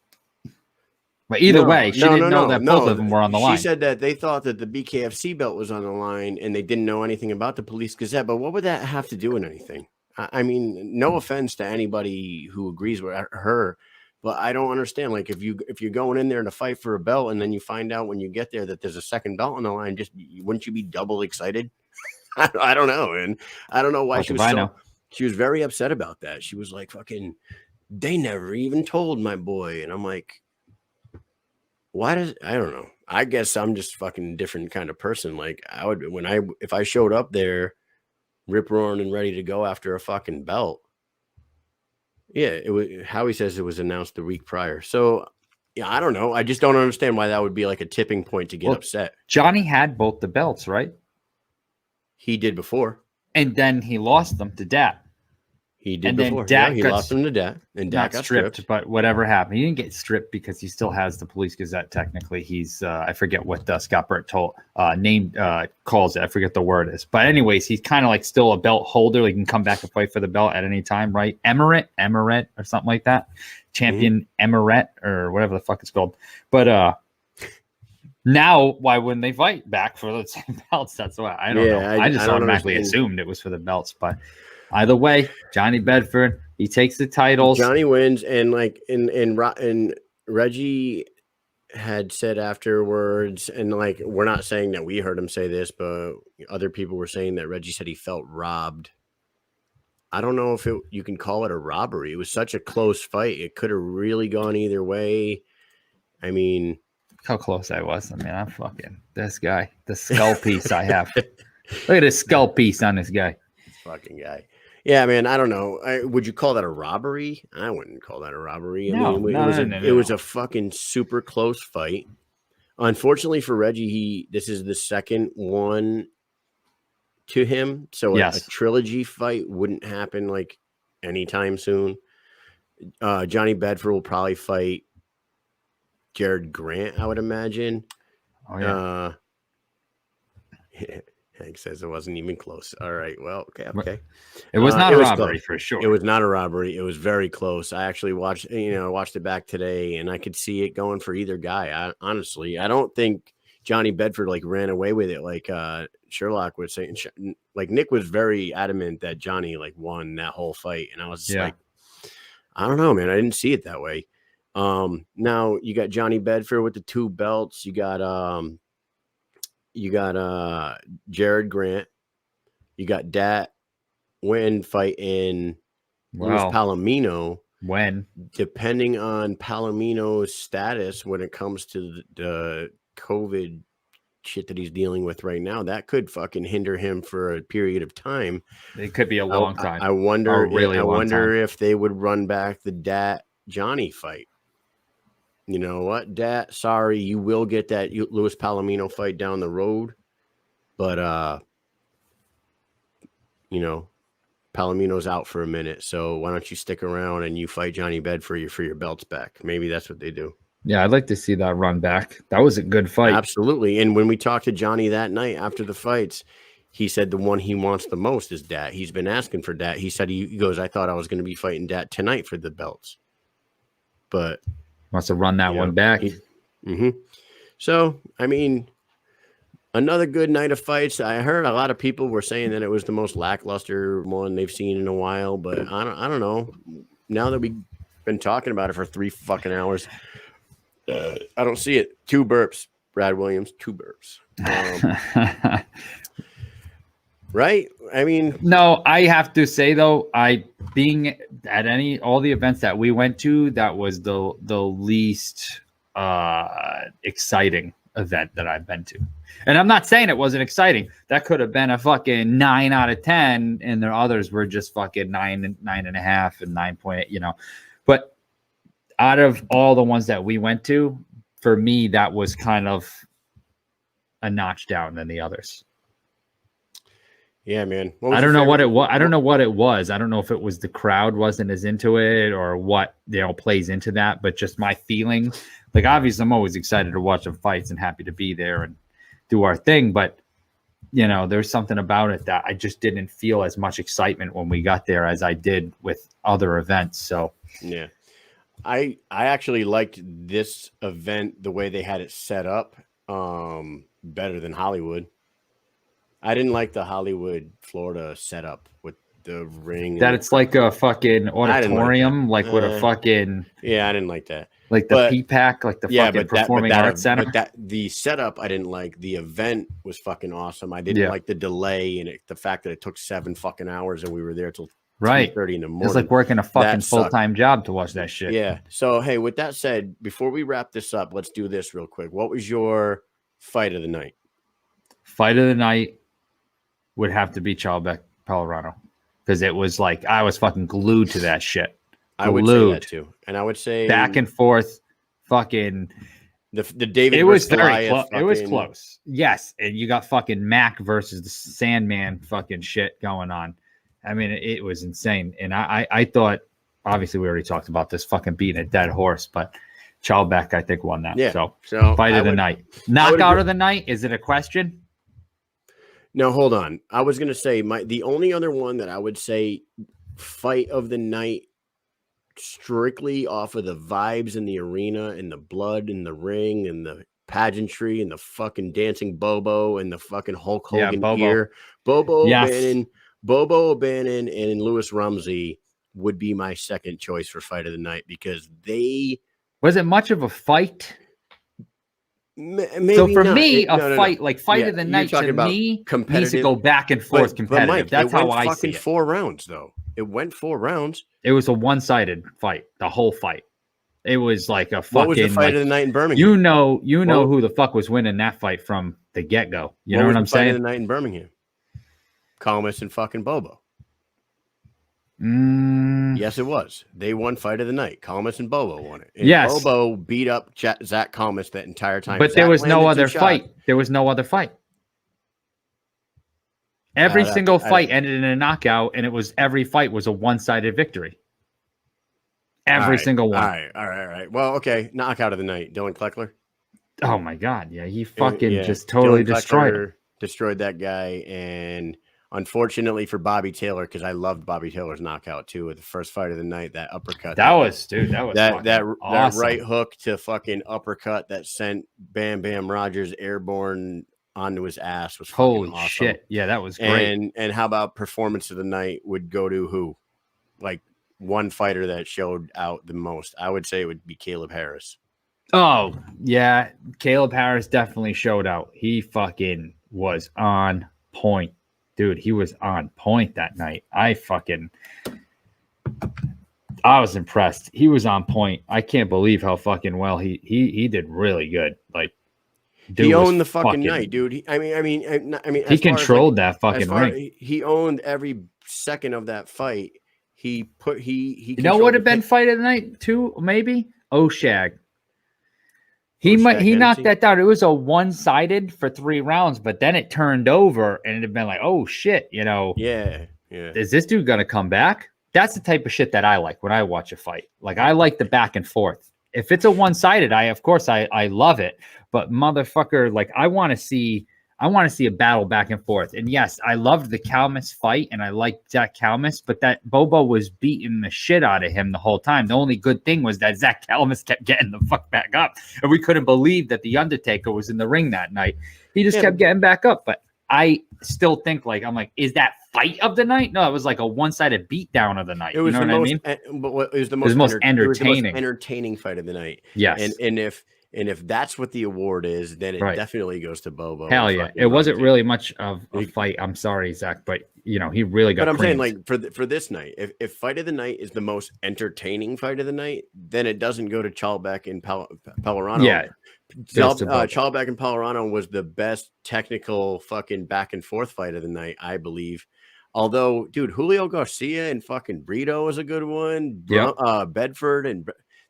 But either way, she didn't know that both of them were on the line. She said that they thought that the BKFC belt was on the line and they didn't know anything about the Police Gazette. But what would that have to do with anything? I mean, no offense to anybody who agrees with her, but I don't understand. Like, if you're going in there to fight for a belt and then you find out when you get there that there's a second belt on the line, wouldn't you be double excited? I don't know, and I don't know why she was very upset about that. She was like, "Fucking, they never even told my boy," and I'm like, I don't know. I guess I'm just fucking different kind of person. Like, if I showed up there, rip roaring and ready to go after a fucking belt. Yeah, it was. Howie says it was announced the week prior. So, yeah, I don't know. I just don't understand why that would be like a tipping point to get upset. Johnny had both the belts, right? He did before. And then he lost them to Dat. He did before. He lost them to Dat. And Dat got stripped. But whatever happened, he didn't get stripped because he still has the Police Gazette. Technically, he's I forget what Scott Burt calls it. I forget the word is. But anyways, he's kind of like still a belt holder. He can come back and fight for the belt at any time, right? Emirate or something like that. Champion Emirate or whatever the fuck it's called. But now, why wouldn't they fight back for the same belts? That's why I don't know. I just automatically assumed it was for the belts, but either way, Johnny Bedford, he takes the titles. Johnny wins, and and Reggie had said afterwards, and like, we're not saying that we heard him say this, but other people were saying that Reggie said he felt robbed. I don't know if you can call it a robbery. It was such a close fight; it could have really gone either way. I mean, how close I was. I mean, I'm fucking this guy. The skull piece I have. Look at this skull piece on this guy. This fucking guy. Yeah, man. I don't know. Would you call that a robbery? I wouldn't call that a robbery. It was a fucking super close fight. Unfortunately for Reggie, this is the second one to him. So a trilogy fight wouldn't happen like anytime soon. Johnny Bedford will probably fight Jared Grant, I would imagine. Oh, yeah. Hank says it wasn't even close. All right. Well, okay. It was not a robbery for sure. It was not a robbery. It was very close. I actually watched it back today, and I could see it going for either guy. Honestly, I don't think Johnny Bedford ran away with it like Sherlock was saying. Like, Nick was very adamant that Johnny won that whole fight, and I was just like, I don't know, man. I didn't see it that way. Now you got Johnny Bedford with the 2 belts. You got Jared Grant. You got Dat Win fighting Luis Palomino. When, depending on Palomino's status when it comes to the COVID shit that he's dealing with right now, that could fucking hinder him for a period of time. It could be a long time. I wonder if they would run back the Dat Johnny fight. You know what, Dat? Sorry, you will get that Luis Palomino fight down the road, but Palomino's out for a minute, so why don't you stick around and you fight Johnny Bedford for your belts back? Maybe that's what they do. Yeah, I'd like to see that run back. That was a good fight. Absolutely. And when we talked to Johnny that night after the fights, he said the one he wants the most is Dat. He's been asking for Dat. He said he goes, I thought I was going to be fighting Dat tonight for the belts, but wants to run that one back. So, I mean, another good night of fights. I heard a lot of people were saying that it was the most lackluster one they've seen in a while, but I don't know. Now that we've been talking about it for 3 fucking hours, I don't see it. 2 burps, Brad Williams, 2 burps. Right? I mean, no, I have to say though, being at all the events that we went to, that was the least exciting event that I've been to. And I'm not saying it wasn't exciting. That could have been a fucking 9 out of 10, and the others were just fucking 9.5 and 9.8, But out of all the ones that we went to, for me, that was kind of a notch down than the others. Yeah, man. I don't know what it was. I don't know what it was. I don't know if it was the crowd wasn't as into it or what, plays into that, but just my feeling. Like, obviously, I'm always excited to watch the fights and happy to be there and do our thing. But, there's something about it that I just didn't feel as much excitement when we got there as I did with other events. So, yeah. I actually liked this event, the way they had it set up, better than Hollywood. I didn't like the Hollywood, Florida setup with the ring. That it's like a fucking auditorium, like with a fucking... Yeah, I didn't like that. Like the P-PAC, like the fucking Performing Arts Center. But the setup, I didn't like. The event was fucking awesome. I didn't like the delay and the fact that it took 7 fucking hours and we were there till 2:30 in the morning. It's like working a fucking full-time job to watch that shit. Yeah. So, hey, with that said, before we wrap this up, let's do this real quick. What was your fight of the night? Fight of the night would have to be Chalbeck, Colorado, because it was like I was fucking glued to that shit. I would say that too, and I would say back and forth, fucking the David. It was very close. It was close. Yes, and you got fucking Mac versus the Sandman fucking shit going on. I mean, it was insane, and I thought, obviously, we already talked about this fucking beating a dead horse, but Chalbeck, I think, won that. Yeah. So fight of the night, knockout of the night. Is it a question? No, hold on. I was gonna say the only other one that I would say fight of the night, strictly off of the vibes in the arena and the blood in the ring and the pageantry and the fucking dancing Bobo and the fucking Hulk Hogan gear. Bobo O'Bannon and Lewis Rumsey would be my second choice for fight of the night because was it much of a fight? Maybe so for not. Me, fight of the night to me needs to go back and forth competitive. Mike, that's how I see it. 4 rounds though. It went 4 rounds. It was a one-sided fight. The whole fight. It was like a fucking. What was the fight of the night in Birmingham? You know who the fuck was winning that fight from the get-go. You know what I'm saying? Fight of the night in Birmingham. Calmus and fucking Bobo. Yes, it was. They won fight of the night. Calmus and Bobo won it. And yes. Bobo beat up Zach Calmus that entire time. But there was no other fight. There was no other fight. Every single fight ended in a knockout, and every fight was a one-sided victory. Every single one. All right. Well, okay. Knockout of the night. Dylan Kleckler. Oh, my God. Yeah, he fucking just totally destroyed that guy, and unfortunately for Bobby Taylor, because I loved Bobby Taylor's knockout too with the first fight of the night, that uppercut. That was awesome. That right hook to fucking uppercut that sent Bam Rogers airborne onto his ass was holy awesome. Shit. Yeah, that was great. And how about performance of the night would go to who? Like one fighter that showed out the most. I would say it would be Caleb Harris. Oh, yeah. Caleb Harris definitely showed out. He fucking was on point. Dude, he was on point that night. I was impressed. He was on point. I can't believe how fucking well he did really good. Like, he owned the fucking night, dude. I mean, he controlled that fucking ring. He owned every second of that fight. He you know what would have been fight of the night too? Maybe Oshag. He knocked that down. It was a one-sided for 3 rounds, but then it turned over and it'd been like, oh shit, Yeah. Is this dude gonna come back? That's the type of shit that I like when I watch a fight. Like, I like the back and forth. If it's a one-sided, I love it. But motherfucker, like, I want to see a battle back and forth. And yes, I loved the Calmus fight and I liked Zach Calmus, but that Bobo was beating the shit out of him the whole time. The only good thing was that Zach Calmus kept getting the fuck back up. And we couldn't believe that the Undertaker was in the ring that night. He just kept getting back up. But I still think, I'm like, is that fight of the night? No, it was like a one-sided beatdown of the night. It was it was the most entertaining. Entertaining fight of the night. Yes. And if that's what the award is, then it definitely goes to Bobo. Hell yeah. It wasn't really much of a fight. I'm sorry, Zach, but he really got. But I'm saying, like, for this night, if fight of the night is the most entertaining fight of the night, then it doesn't go to Chalbeck and Pellerano. Yeah. Chalbeck and Pellerano was the best technical fucking back and forth fight of the night, I believe. Although, dude, Julio Garcia and fucking Brito was a good one. Yep. Bedford and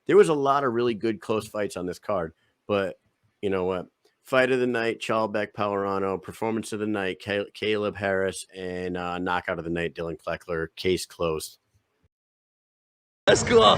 there was a lot of really good close fights on this card. But you know what? Fight of the night, Chalbeck Pellerano. Performance of the night, Caleb Harris. And knockout of the night, Dylan Kleckler. Case closed. That's cool.